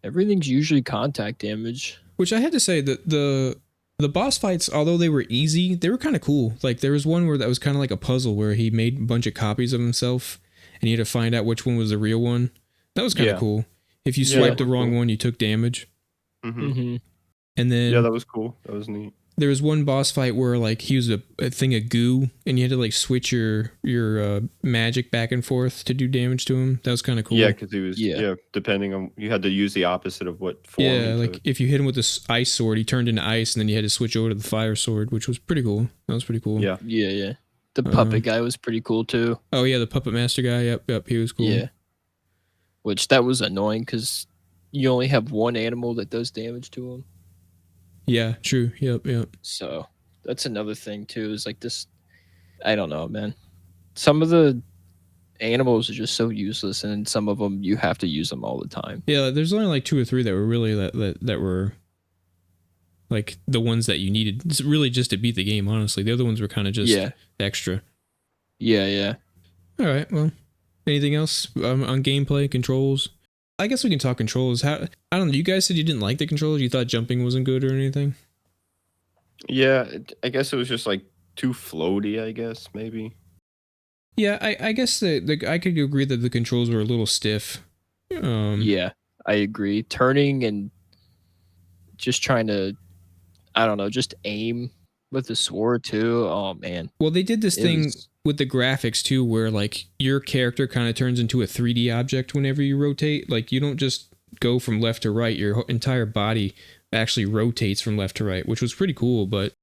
everything's usually contact damage. Which I had to say that the boss fights, although they were easy, they were kind of cool. Like there was one where that was kind of like a puzzle where he made a bunch of copies of himself and you had to find out which one was the real one. That was kind of Yeah. cool. If you Yeah, swiped the that was wrong cool. one, you took damage. Hmm. Mm-hmm. And then Yeah, that was cool. That was neat. there was one boss fight where like he was a thing of goo and you had to like switch your magic back and forth to do damage to him. That was kind of cool. Yeah, because he was Yeah. depending on, you had to use the opposite of what form. Yeah, he like took. if you hit him with this ice sword, he turned into ice and then you had to switch over to the fire sword, which was pretty cool. That was pretty cool. Yeah. Yeah. The puppet guy was pretty cool too. Oh yeah, the puppet master guy. Yep, he was cool. Yeah. Which that was annoying because you only have one animal that does damage to him. Yeah, true. Yep. So that's another thing too. Is like this. I don't know, man. Some of the animals are just so useless, and some of them you have to use them all the time. Yeah, there's only like 2 or 3 that were really that were like the ones that you needed. It's really just to beat the game, honestly. The other ones were kind of just extra. Yeah. All right. Well, anything else on gameplay controls? I guess we can talk controls. How I don't know. You guys said you didn't like the controls. You thought jumping wasn't good or anything. Yeah, I guess it was just like too floaty, I guess, maybe. Yeah, I guess I could agree that the controls were a little stiff. Yeah, I agree. Turning and just trying to, I don't know, just aim with the sword too. Oh man. Well, they did this It thing was- with the graphics too, where like your character kind of turns into a 3D object whenever you rotate. Like you don't just go from left to right. Your entire body actually rotates from left to right, which was pretty cool. But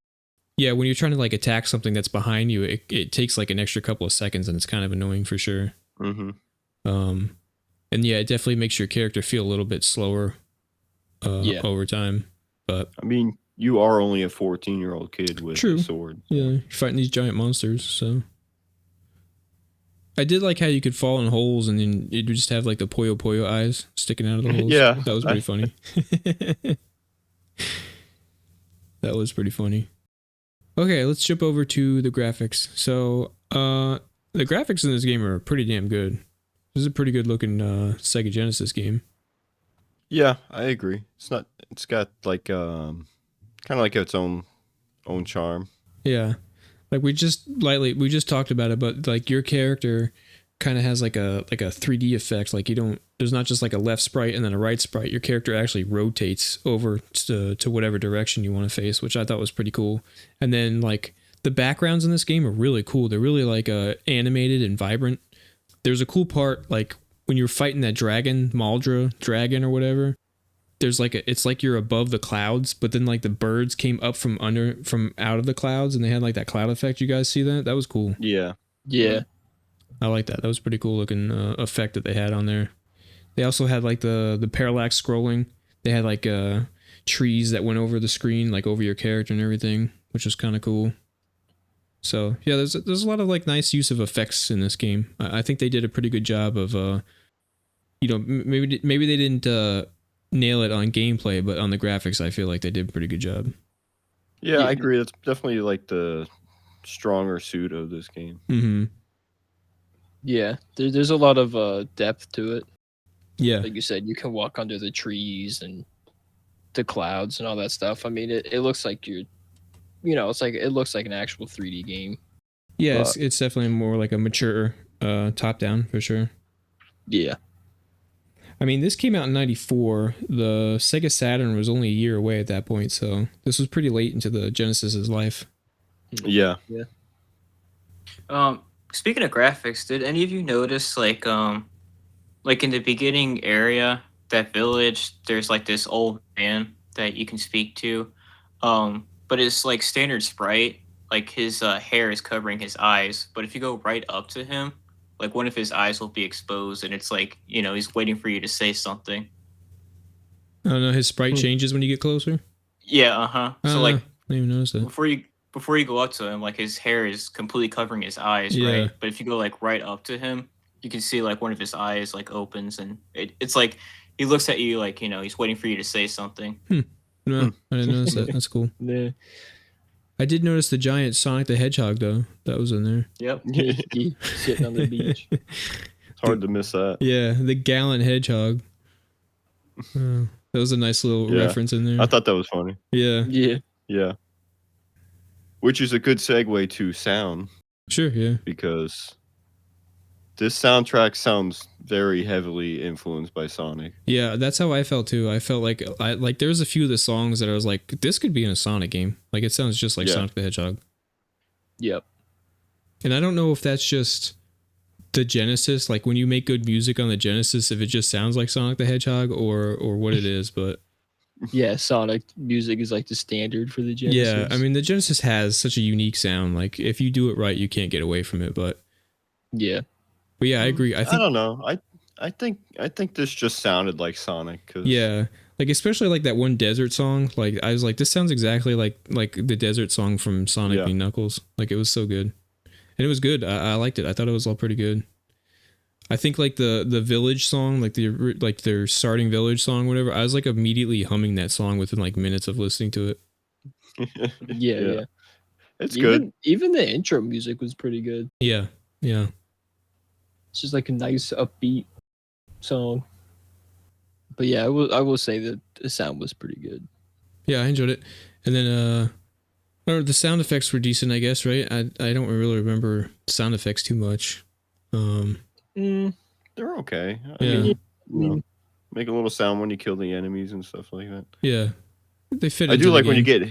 yeah, when you're trying to like attack something that's behind you, it takes like an extra couple of seconds, and it's kind of annoying for sure. Mm-hmm. And yeah, it definitely makes your character feel a little bit slower over time. But I mean, you are only a 14-year-old kid with True. a sword. yeah, you're fighting these giant monsters, so. I did like how you could fall in holes and then you'd just have like the Puyo Puyo eyes sticking out of the holes. Yeah. That was pretty funny. That was pretty funny. Okay, let's jump over to the graphics. So, the graphics in this game are pretty damn good. This is a pretty good looking Sega Genesis game. Yeah, I agree. It's got like kind of like its own charm. Yeah. Like we just talked about it, but like your character kind of has like a 3D effect. Like there's not just like a left sprite and then a right sprite. Your character actually rotates over to whatever direction you want to face, which I thought was pretty cool. And then like the backgrounds in this game are really cool. They're really like animated and vibrant. There's a cool part like when you're fighting that dragon, Maldra dragon or whatever. There's like it's like you're above the clouds, but then like the birds came up from out of the clouds and they had like that cloud effect. You guys see that? That was cool. Yeah. Yeah. I like that. That was a pretty cool looking effect that they had on there. They also had like the parallax scrolling. They had like trees that went over the screen, like over your character and everything, which was kind of cool. So yeah, there's a lot of like nice use of effects in this game. I think they did a pretty good job of maybe they didn't nail it on gameplay, but on the graphics, I feel like they did a pretty good job. Yeah, Yeah. I agree. That's definitely like the stronger suit of this game. Mm-hmm. Yeah. There's a lot of depth to it. Yeah. Like you said, you can walk under the trees and the clouds and all that stuff. I mean, it looks like it looks like an actual 3D game. Yeah, it's definitely more like a mature top down for sure. Yeah. I mean, this came out in 94. The Sega Saturn was only a year away at that point, so this was pretty late into the Genesis's life. Yeah. Speaking of graphics, did any of you notice like in the beginning area, that village, there's like this old man that you can speak to, but it's like standard sprite. like his hair is covering his eyes, but if you go right up to him, like one of his eyes will be exposed, and it's like he's waiting for you to say something. I don't know. His sprite changes when you get closer. Yeah, So like I didn't even notice that. before you go up to him, like his hair is completely covering his eyes, Yeah. right? But if you go like right up to him, you can see like one of his eyes like opens, and it's like he looks at you like he's waiting for you to say something. No, I didn't notice that. That's cool. Yeah. I did notice the giant Sonic the Hedgehog though. That was in there. Yep. Sitting on the beach. It's hard to miss that. Yeah, the gallant hedgehog. That was a nice little Yeah. reference in there. I thought that was funny. Yeah, Yeah. Yeah. Which is a good segue to sound, sure. Yeah, because this soundtrack sounds very heavily influenced by Sonic. yeah. That's how I felt too. I felt like there's a few of the songs that I was like, this could be in a Sonic game. Like it sounds just like Yeah. Sonic the Hedgehog. Yep. And I don't know if that's just the Genesis, like when you make good music on the Genesis, if it just sounds like Sonic the Hedgehog or what it is, but Yeah, Sonic music is like the standard for the Genesis. yeah, I mean the Genesis has such a unique sound. Like if you do it right, you can't get away from it. But Yeah. yeah, I agree. I I think don't know. I think this just sounded like Sonic. 'Cause yeah, like especially like that one desert song. Like I was like, this sounds exactly like the desert song from Sonic Yeah. v Knuckles. Like it was so good, and it was good. I liked it. I thought it was all pretty good. I think like the village song, like their starting village song, whatever. I was like immediately humming that song within like minutes of listening to it. Yeah. It's good. Even the intro music was pretty good. Yeah, yeah. It's just like a nice upbeat song. But yeah, I will say that the sound was pretty good. Yeah, I enjoyed it. And then I don't know, the sound effects were decent, I guess, right? I don't really remember sound effects too much. They're okay. I Yeah. mean, you know, make a little sound when you kill the enemies and stuff like that. Yeah. They fit I into do the like when you game. get.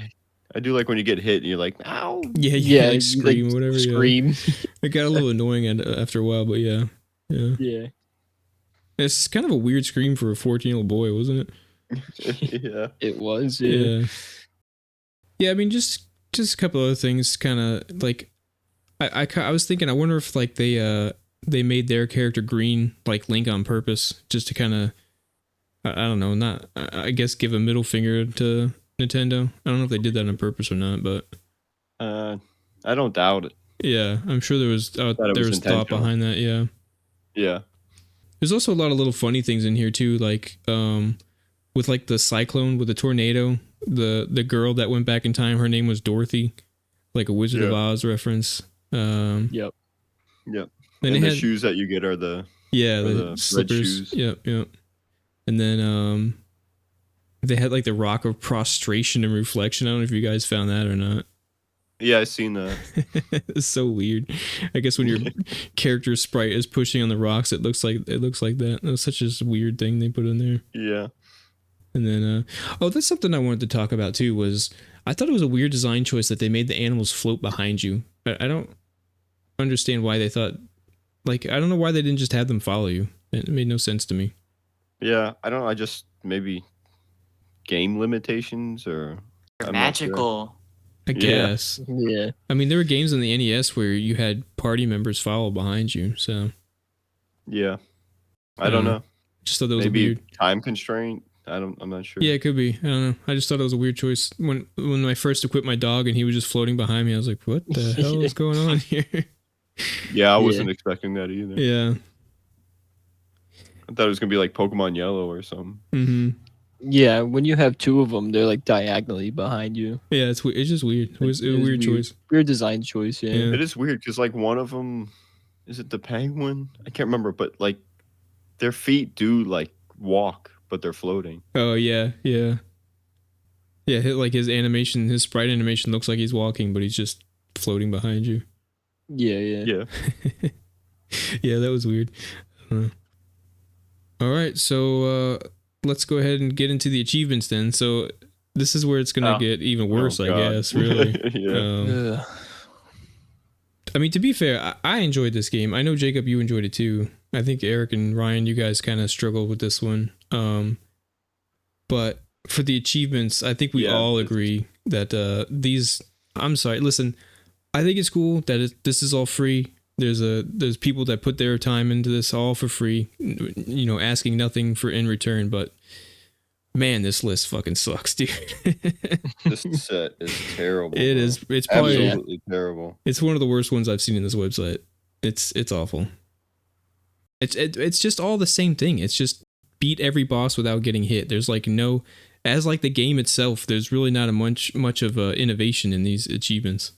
I do like when you get hit and you're like, ow. Yeah, Yeah, like you, scream like, or whatever. Yeah. Scream. It got a little annoying after a while, but yeah. Yeah. Yeah. It's kind of a weird scream for a 14-year-old boy, wasn't it? Yeah. It was. Yeah. Yeah. Yeah, I mean just a couple other things kind of like I was thinking I wonder if like they made their character green like Link on purpose just to kind of I don't know, not I guess give a middle finger to Nintendo. I don't know if they did that on purpose or not, but I don't doubt it. yeah, I'm sure there was it there was was thought intentional. behind that, yeah. Yeah. There's also a lot of little funny things in here too, like with like the cyclone with the tornado, the girl that went back in time, her name was Dorothy, like a Wizard of Yeah. Oz reference. Yep. Yep. Then And it the had shoes that you get are the yeah the the red slippers. shoes. Yep. And then they had like the rock of prostration and reflection. I don't know if you guys found that or not. yeah. I seen that. It's so weird. I guess when your character sprite is pushing on the rocks, it looks like that. That was such a weird thing they put in there. Yeah. And then, that's something I wanted to talk about too. Was I thought it was a weird design choice that they made the animals float behind you. I don't understand why they thought, like, I don't know why they didn't just have them follow you. It made no sense to me. Yeah. I don't know. I just maybe game limitations or They're I'm not sure. magical. I Yeah. guess. Yeah. I mean, there were games on the NES where you had party members follow behind you, so Yeah. I don't know. just thought that was Maybe weird. time constraint. I'm not sure. Yeah, it could be. I don't know. I just thought it was a weird choice. When I first equipped my dog and he was just floating behind me, I was like, "What the hell is going on here?" Yeah, I wasn't expecting that either. Yeah. I thought it was gonna be like Pokemon Yellow or something. Mm-hmm. Yeah. When you have two of them, they're like diagonally behind you. Yeah, it's just weird. It was a It is weird choice. Weird design choice. Yeah. Yeah. It is weird because like one of them, is it the penguin? I can't remember, but like their feet do like walk, but they're floating. Oh yeah. Yeah, like his animation, his sprite animation looks like he's walking, but he's just floating behind you. Yeah. Yeah. Yeah. Yeah, that was weird. All right, so let's go ahead and get into the achievements then. So this is where it's gonna Oh. get even worse, Oh, I God. guess. Really. Yeah. Ugh. I mean, to be fair, I enjoyed this game. I know Jacob, you enjoyed it too. I think Eric and Ryan, you guys kind of struggled with this one. But for the achievements, I think we Yeah, all it's- agree that these. I'm sorry. Listen, I think it's cool that this is all free. There's people that put their time into this all for free, you know, asking nothing for in return. But man, this list fucking sucks, dude. This set is terrible. It bro. is. It's probably Absolutely terrible. it's one of the worst ones I've seen in this website. It's awful. It's just all the same thing. It's just beat every boss without getting hit. There's like no, as like the game itself, there's really not a much of innovation in these achievements.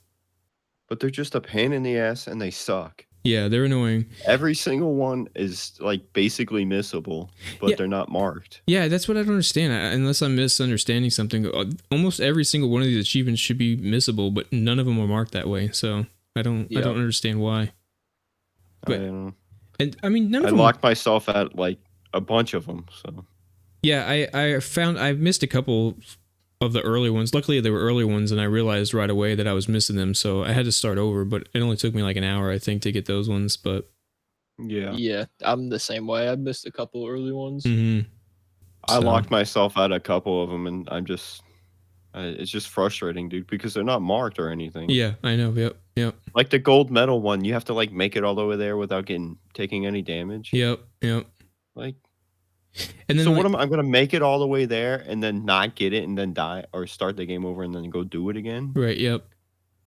But they're just a pain in the ass and they suck. Yeah, they're annoying. Every single one is like basically missable, but Yeah. they're not marked. Yeah, that's what I don't understand. Unless I'm misunderstanding something, almost every single one of these achievements should be missable, but none of them are marked that way. So I don't understand why. But- I don't know. And I mean, none I of them. locked myself at like a bunch of them. So Yeah, I missed a couple of the early ones. Luckily, they were early ones, and I realized right away that I was missing them, so I had to start over. But it only took me like an hour, I think, to get those ones. But yeah, Yeah, I'm the same way. I missed a couple early ones. mhm. I So- locked myself at a couple of them, and it's just frustrating, dude, because they're not marked or anything. Yeah, I know. Yep. Like the gold medal one, you have to like make it all the way there without taking any damage. Yep. Like, And then so like, what am I'm gonna make it all the way there and then not get it and then die or start the game over and then go do it again? right. Yep.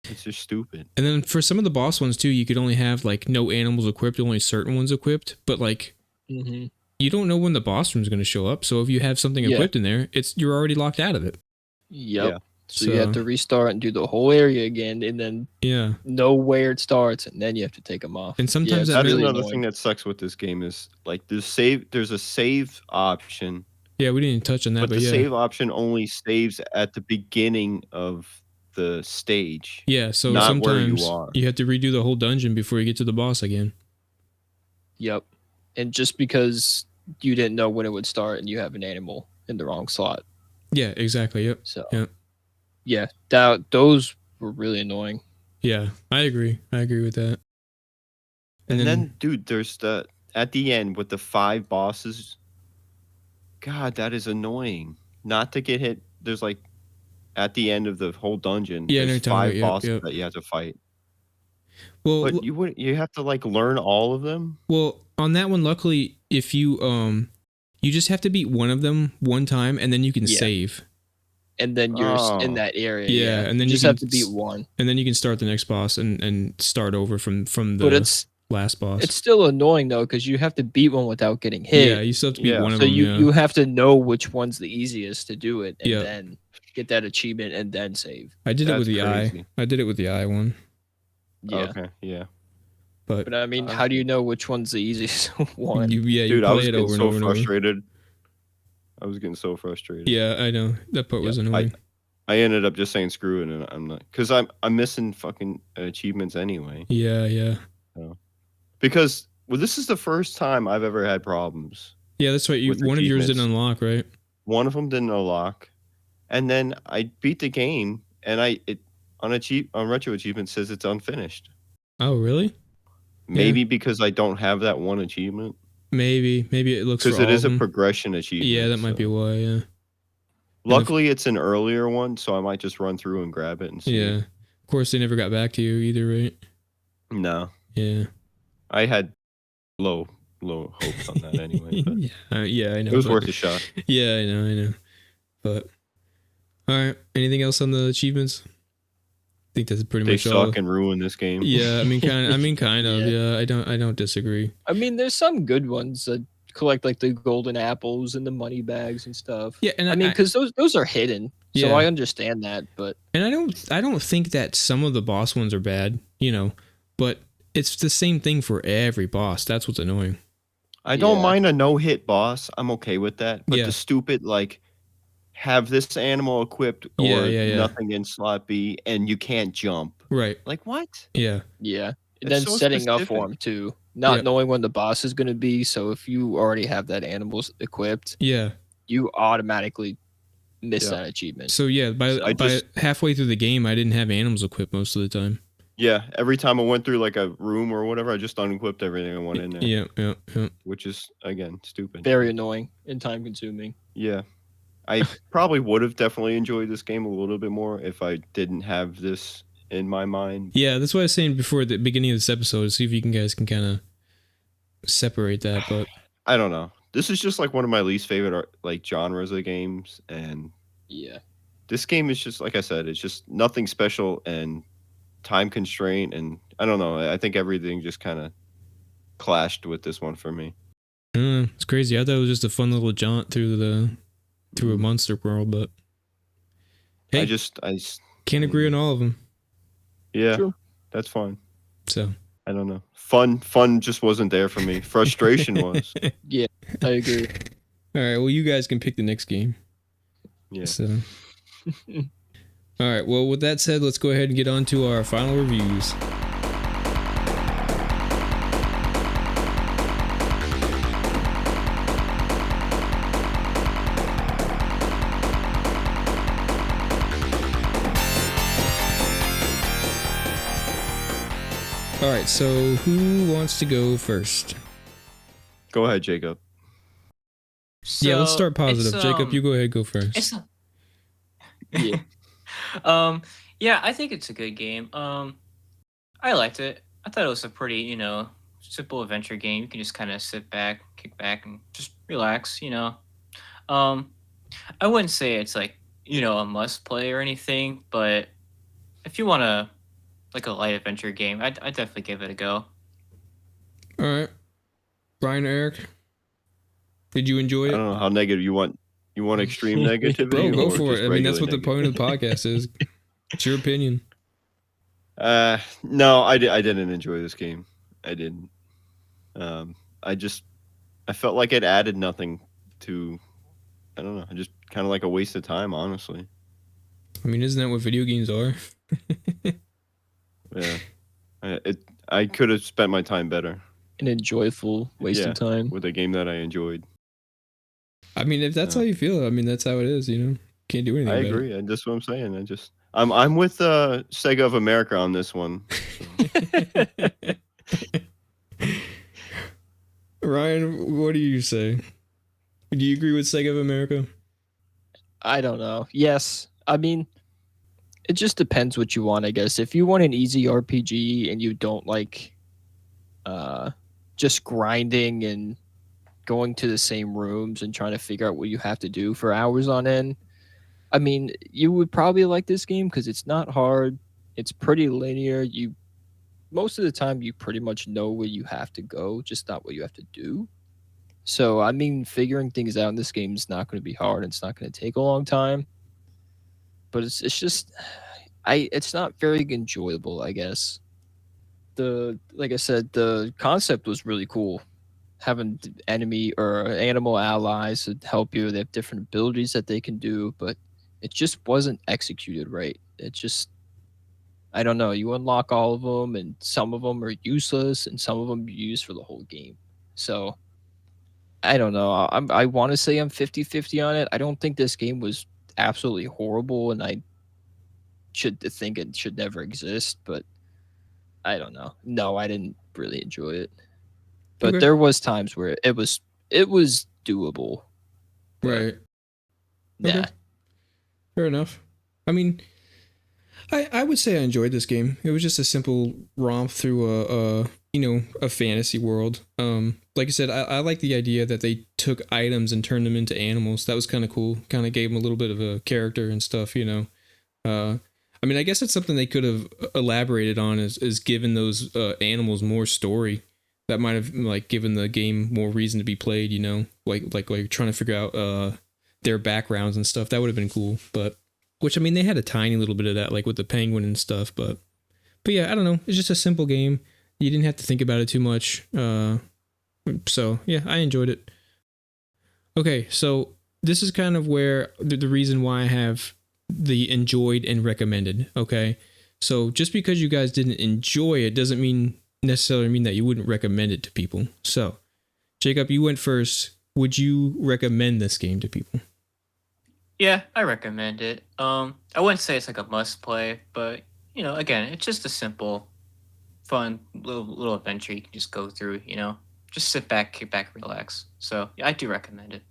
It's just stupid. And then for some of the boss ones too, you could only have like no animals equipped, only certain ones equipped. But like, Mm-hmm. you don't know when the boss room's going to show up. So if you have something Yeah. equipped in there, you're already locked out of it. Yep. Yeah. So you have to restart and do the whole area again, and then Yeah. know where it starts, and then you have to take them off. And sometimes it's that That's really another annoying. thing that sucks with this game is like there's a save option, Yeah, we didn't even touch on that, but but the yeah. save option only saves at the beginning of the stage. Yeah, so not where you sometimes are. you have to redo the whole dungeon before you get to the boss again. Yep. And just because you didn't know when it would start and you have an animal in the wrong slot. Yeah, exactly. Yep. So Yeah. yeah, those were really annoying. Yeah, I agree. I agree with that. And then, dude, there's at the end with the 5 bosses. God, that is annoying. Not to get hit. There's like at the end of the whole dungeon. Yeah, I know there's you're talking 5 about, bosses yep. that you have to fight. well, But you have to like learn all of them. well, on that one, luckily, if you you just have to beat one of them one time, and then you can Yeah. save, And then you're in Oh. that area. Yeah, and then you you just can have to beat one. and then you can start the next boss and start over from the But it's last boss. still annoying though, because you have to beat one without getting hit. Yeah, you still have to beat Yeah. one of So them. you have to know which one's the easiest to do it, and Yeah. then get that achievement and then save. I did it with That's the crazy. eye. I did it with the eye one, Yeah. Okay. Yeah. but But I mean, how do you know which one's the easiest one? you Dude, I play was it getting over and so over and over. frustrated. I was getting so frustrated. Yeah, I know that part was Yeah, annoying. I ended up just saying screw it, and I'm not because I'm missing fucking achievements anyway. Yeah. Because this is the first time I've ever had problems. Yeah, that's right. With One of yours didn't achievements. unlock, right? One of them didn't unlock, and then I beat the game, and on retro achievement says it's unfinished. Oh, really? Maybe because I don't have that one achievement. Maybe it looks for Because all it is of a them. progression achievement. Yeah, that might be so- why. Yeah. Luckily, it's an earlier one, so I might just run through and grab it and see. Yeah. Of course, they never got back to you either, right? No, Yeah. I had low hopes on that anyway. But Yeah, I know. it was but- worth a shot. Yeah, I know. But all right. Anything else on the achievements? I think that's pretty They much all. suck and ruin this game. Yeah, I mean, kind of. Yeah, I don't disagree. I mean, there's some good ones that collect like the golden apples and the money bags and stuff. Yeah, and I mean, because those are hidden, so Yeah. I understand that. But and I don't think that some of the boss ones are bad, but it's the same thing for every boss. That's what's annoying. I don't Yeah. mind a no-hit boss. I'm okay with that. But Yeah. the stupid like have this animal equipped or Yeah. nothing in slot B and you can't jump. Right. Like what? Yeah. yeah, and It's then so setting up specific. for them too, not Yeah. knowing when the boss is going to be. So if you already have that animal equipped, Yeah. you automatically miss Yeah. that achievement. So yeah, by I by just- halfway through the game, I didn't have animals equipped most of the time. Yeah. Every time I went through like a room or whatever, I just unequipped everything I went in there. Yeah. Which is again stupid. Very annoying and time consuming. Yeah. I probably would have definitely enjoyed this game a little bit more if I didn't have this in my mind. Yeah, that's what I was saying before the beginning of this episode. See if you guys can kind of separate that. But I don't know. This is just like one of my least favorite like genres of games, and Yeah. this game is just like I said, it's just nothing special and time constraint, and I don't know. I think everything just kind of clashed with this one for me. it's crazy. I thought it was just a fun little jaunt through a monster world, but hey, I just can't agree on all of them. yeah, True. that's fine. So I don't know. Fun just wasn't there for me. Frustration was. I agree. all right, well, you guys can pick the next game. Yeah. So. All right. Well, with that said, let's go ahead and get on to our final reviews. All right. So, who wants to go first? Go ahead, Jacob. Yeah, let's start So, positive. it's, Jacob, you go ahead. Go first. It's Yeah. yeah, I think it's a good game. I liked it. I thought it was a pretty, simple adventure game. You can just kind of sit back, kick back, and just relax. I wouldn't say it's like a must play or anything, but if you want to like a light adventure game, I'd definitely give it a go. All right. Brian, Eric, did you enjoy I it? don't know how negative you want. You want extreme negativity? Bro, go or for just it. I mean, that's what regular the point of the podcast is. It's your opinion. No, I didn't enjoy this game. I didn't. I felt like it added nothing to. I don't know. Just kind of like a waste of time, honestly. I mean, isn't that what video games are? Yeah. I could have spent my time better An enjoyable waste Yeah. of time. with a game that I enjoyed. I mean, if that's Yeah. how you feel, I mean, that's how it is, Can't do anything I about agree. And that's what I'm saying. I'm with Sega of America on this one. it. Ryan, what do you say? Do you agree with Sega of America? I don't know. Yes. I mean, it just depends what you want, I guess. If you want an easy RPG and you don't like just grinding and going to the same rooms and trying to figure out what you have to do for hours on end, I mean, you would probably like this game because it's not hard. It's pretty linear. Most of the time you pretty much know where you have to go, just not what you have to do. So, I mean, figuring things out in this game is not going to be hard. It's not going to take a long time. But it's just it's not very enjoyable, I guess. Like I said, the concept was really cool. Having enemy or animal allies to help you, they have different abilities that they can do, but it just wasn't executed right. It just I don't know. You unlock all of them, and some of them are useless, and some of them you use for the whole game. So I don't know. I want to say I'm 50-50 on it. I don't think this game was absolutely horrible, and I should think it should never exist, but I don't know. No, I didn't really enjoy it. But Okay. there was times where it was doable. But, Right. Nah. Okay. Fair enough. I mean, I would say I enjoyed this game. It was just a simple romp through a fantasy world. Like I said, I like the idea that they took items and turned them into animals. That was kind of cool. Kind of gave them a little bit of a character and stuff. I mean, I guess it's something they could have elaborated on is given those animals more story. That might have like given the game more reason to be played. Like trying to figure out their backgrounds and stuff. That would have been cool. But which, I mean, they had a tiny little bit of that, like with the penguin and stuff. But yeah, I don't know. It's just a simple game. You didn't have to think about it too much. So yeah, I enjoyed it. Okay, so this is kind of where the reason why I have the enjoyed and recommended. Okay, so just because you guys didn't enjoy it doesn't necessarily mean that you wouldn't recommend it to people. So, Jacob, you went first. Would you recommend this game to people? Yeah, I recommend it. I wouldn't say it's like a must play, but again, it's just a simple, fun little adventure you can just go through. Just sit back, kick back, relax. So yeah, I do recommend it.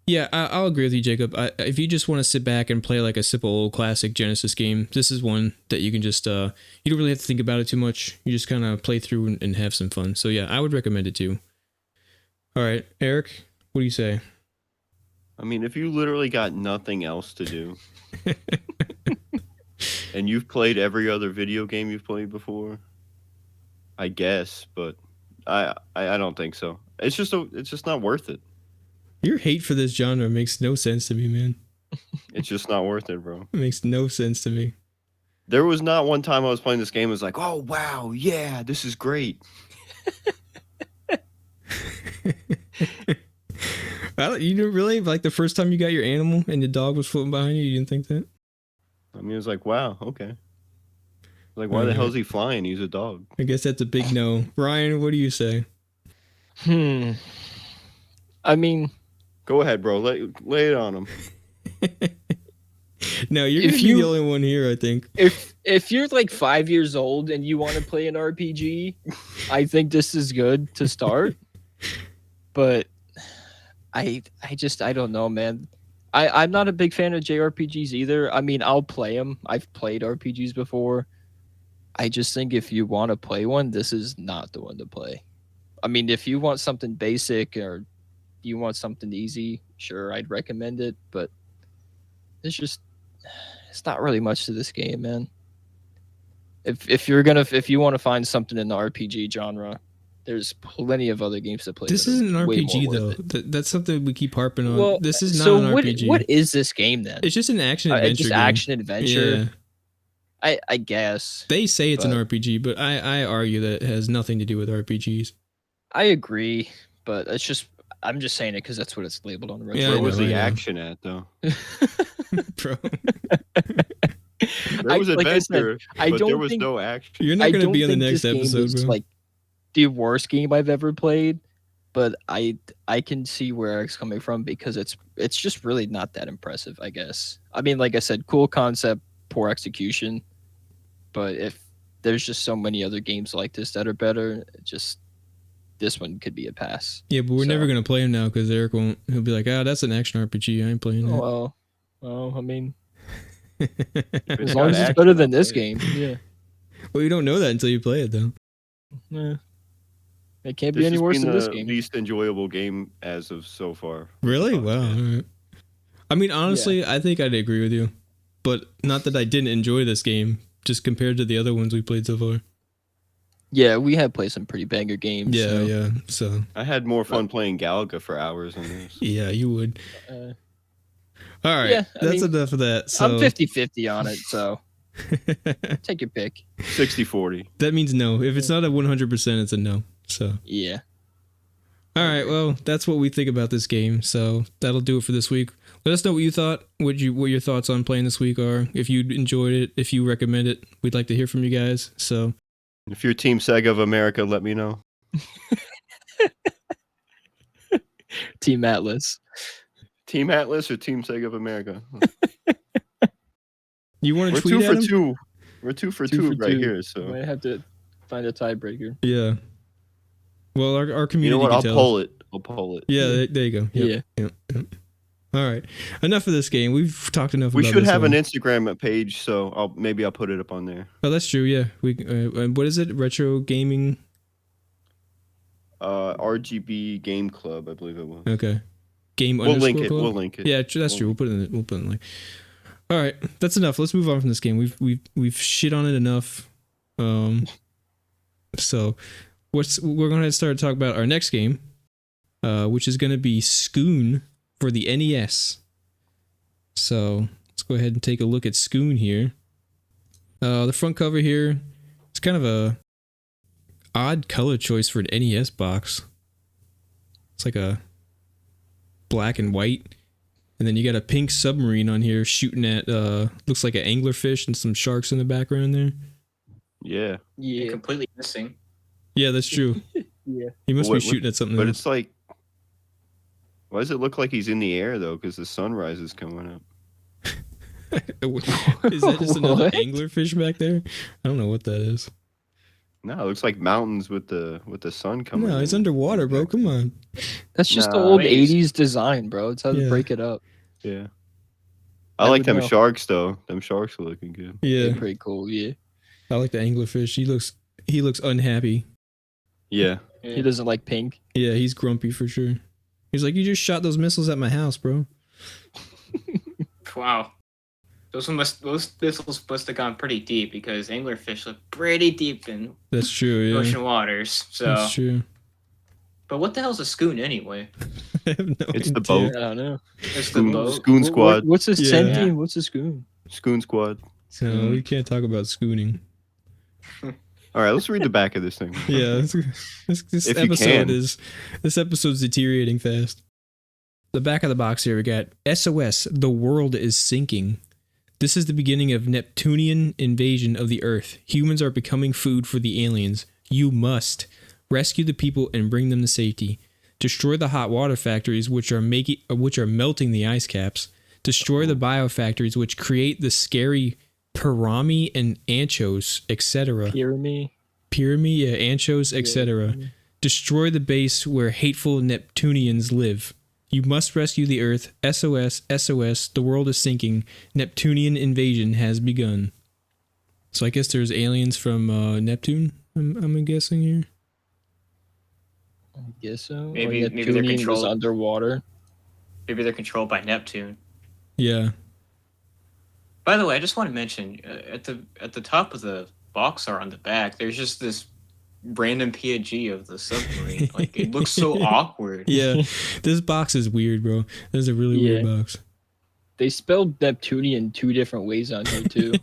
Yeah, I'll agree with you, Jacob. If you just want to sit back and play like a simple old classic Genesis game, this is one that you can just you don't really have to think about it too much. You just kind of play through and have some fun. So yeah, I would recommend it too. All right, Eric, what do you say? I mean, if you literally got nothing else to do, and you've played every other video game you've played before, I guess, but I don't think so. It's just not worth it. Your hate for this genre makes no sense to me, man. It's just not worth it, bro. It makes no sense to me. There was not one time I was playing this game. It was like, oh wow, yeah, this is great. You didn't really like the first time you got your animal and the dog was floating behind you. You didn't think that? I mean, it was like, wow, okay. Like, why the hell is he flying? He's a dog. I guess that's a big no. Ryan, what do you say? I mean, Go ahead, bro. Lay it on him. No, you're If gonna be you- the only one here, I think. if you're like 5 years old and you want to play an RPG, I think this is good to start. But I don't know, man. I'm not a big fan of JRPGs either. I mean, I'll play them. I've played RPGs before. I just think if you want to play one, this is not the one to play. I mean, if you want something basic or you want something easy, sure, I'd recommend it. But it's not really much to this game, man. If you want to find something in the RPG genre, there's plenty of other games to play. This that are isn't an way RPG more though. worth it. That's something we keep harping on. Well, This is not so an RPG. what is this game then? It's just an action adventure. Just game. action adventure. Yeah. I guess. They say it's an But- RPG, but I argue that it has nothing to do with RPGs. I agree, but I'm just saying it because that's what it's labeled on the Yeah, register. I Where was know, the I know. action at, though? Bro, There was like I said, adventure, I but don't there was think- no action. you're not I going to don't be on the think next this game episode, is, bro. like the worst game I've ever played, but I can see where Eric's coming from because it's just really not that impressive, I guess. I mean, like I said, cool concept, poor execution, but if there's just so many other games like this that are better, this one could be a pass. Yeah, but we're So- never going to play him now because Eric won't. He'll be like, that's an action RPG. I ain't playing that. Well, I mean, It's as got long as it's action, better I'll than this play it. game, yeah. Well, you don't know that until you play it, though. It can't This be any has worse been than this the game. least enjoyable game as of so far. Really? Oh, Wow. yeah. All right. I mean, honestly, I think I'd agree with you. But not that I didn't enjoy this game, just compared to the other ones we played so far. Yeah, we have played some pretty banger games. Yeah, so, yeah. So, I had more fun playing Galaga for hours than this. yeah, you would. uh, All right. Yeah, I that's mean, enough of that. So, I'm 50-50 on it, so take your pick. 60-40. that means no. If it's not a 100%, it's a no. So, Yeah. all right. Well, that's what we think about this game. So that'll do it for this week. Let us know what you thought. What your thoughts on playing this week are. If you enjoyed it, if you recommend it, we'd like to hear from you guys. So If you're Team Sega of America, let me know. Team Atlas. Team Atlas or Team Sega of America? you want We're to tweet 2 at for him? 2. We're 2 for 2 right here. So Might have to find a tiebreaker. Yeah. Well, our you community know what? can I'll tell. pull it. I'll pull it. Yeah, there you go. Yep, Yeah. Yep. All right. Enough of this game. We've talked enough We about should this have one. an Instagram page, so I'll put it up on there. Oh, that's true. Yeah. We what is it? Retro gaming. RGB Game Club, I believe it was. Okay. Game We'll link underscore it. club? We'll link it. Yeah, that's true. We'll put it in the link. All right, that's enough. Let's move on from this game. We've shit on it enough. So we're going to start talking about our next game, which is going to be Scoon for the NES. So let's go ahead and take a look at Scoon here. The front cover here, it's kind of a odd color choice for an NES box. It's like a black and white, and then you got a pink submarine on here shooting at looks like an anglerfish and some sharks in the background there. Yeah, Yeah. Completely missing. Yeah, that's true. Yeah. He must What- be shooting at something but else. it's like, why does it look like he's in the air though? Because the sunrise is coming up. Is that just another What? anglerfish back there? I don't know what that is. No, it looks like mountains with the sun coming. No, in. it's underwater, bro. Come on. That's just the Nah. old Waves. 80s design, bro. It's how Yeah. to break it up. Yeah. I I like would them know. sharks though. Them sharks are looking good. Yeah, They're pretty cool, yeah. I like the anglerfish. He looks unhappy. Yeah. He doesn't like pink. Yeah, he's grumpy for sure. He's like, you just shot those missiles at my house, bro. Wow. Those missiles must have gone pretty deep because anglerfish look pretty deep in That's true. Yeah, ocean waters. So, that's true. but what the hell's a scoon anyway? I have no It's the idea. boat. I don't know. It's the boat. Scoon squad. What's a Yeah. centaur? What's a scoon? Scoon squad. No, we can't talk about schooning. All right, let's read the back of this thing. Yeah, this If you episode can. this episode's deteriorating fast. The back of the box here we got SOS. The world is sinking. This is the beginning of Neptunian invasion of the Earth. Humans are becoming food for the aliens. You must rescue the people and bring them to safety. Destroy the hot water factories which are melting the ice caps. Destroy the biofactories which create the scary pirami and anchos, etc. Pyramid. Pyramid, yeah, anchos, etc. Destroy the base where hateful Neptunians live. You must rescue the Earth. SOS, SOS, the world is sinking. Neptunian invasion has begun. So I guess there's aliens from Neptune, I'm guessing here. I guess so. Maybe Or they're Neptunian was controlled. underwater. Maybe they're controlled by Neptune. Yeah. By the way, I just want to mention at the top of the box art on the back, there's just this random PNG of the submarine. Like it looks so awkward. Yeah. This box is weird, bro. This is a really weird box. They spelled Neptunian 2 different ways on here too.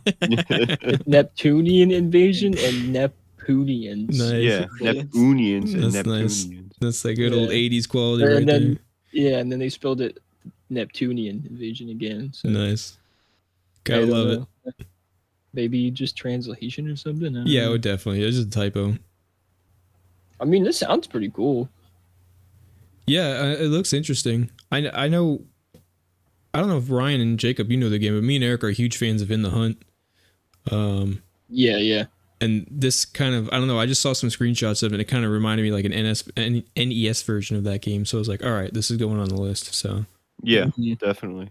Neptunian invasion and Neptunians. Nice. Yeah, Neptunians and That's nice. Neptunians. That's that good old Yeah. 80s quality And right then yeah, and then they spelled it Neptunian invasion again. So there. Nice. I Gotta don't love it. know. Maybe just translation or something. I don't Yeah, know. oh, definitely. It's just a typo. I mean, this sounds pretty cool. Yeah, it looks interesting. I know. I don't know if Ryan and Jacob, you know the game, but me and Eric are huge fans of In the Hunt. Yeah. And this kind of, I don't know, I just saw some screenshots of it. And it kind of reminded me like an NES version of that game. So I was like, all right, this is going on the list. So Yeah, Mhm. definitely.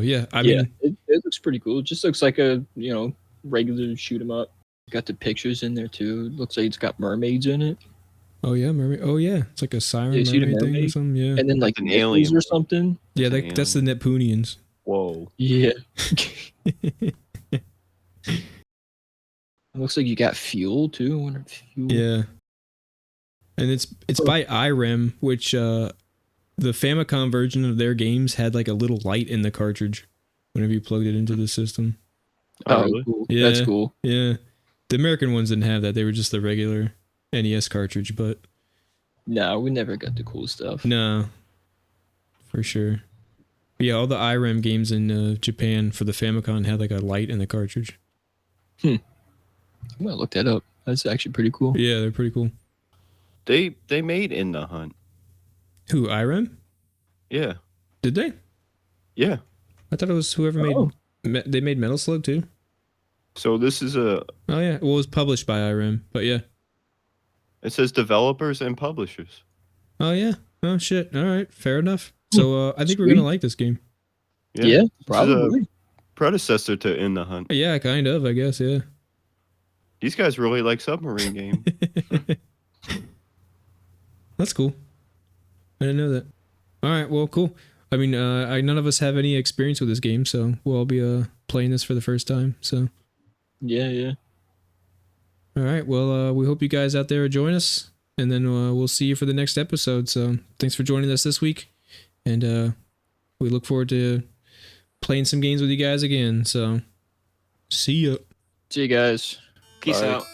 yeah, I Yeah, mean, it looks pretty cool. It just looks like a regular shoot 'em up. Got the pictures in there too. Looks like it's got mermaids in it, oh yeah, mermaid. Oh yeah, it's like a siren Yeah, you see the mermaid thing or mermaid? something. Yeah, and then like an nipples alien. or something. yeah, an that's the Neptunians. Whoa. Yeah. It looks like you got fuel too. I wonder if fuel. Yeah, and it's by IREM, which the Famicom version of their games had like a little light in the cartridge whenever you plugged it into the system. Oh, really? Cool. Yeah. That's cool. Yeah, the American ones didn't have that. They were just the regular NES cartridge. But No, we never got the cool stuff. no, for sure. But yeah, all the IREM games in Japan for the Famicom had like a light in the cartridge. I'm gonna look that up. That's actually pretty cool. Yeah, they're pretty cool. They made In the Hunt. Who, IREM? Yeah. Did they? Yeah. I thought it was whoever Oh. they made Metal Slug too. So this is a Oh yeah, well it was published by IREM, but yeah. it says developers and publishers. Oh yeah. Oh shit. All right, fair enough. So I think we're Sweet. gonna like this game. Yeah, This is probably. a predecessor to In the Hunt. Yeah, kind of. I guess. Yeah. These guys really like submarine game. That's cool. I didn't know that. All right. Well, cool. I mean, none of us have any experience with this game, so we'll all be playing this for the first time. So, Yeah. all right. Well, we hope you guys out there join us, and then we'll see you for the next episode. So, thanks for joining us this week, and we look forward to playing some games with you guys again. So, see ya. See you guys. Peace Bye. out.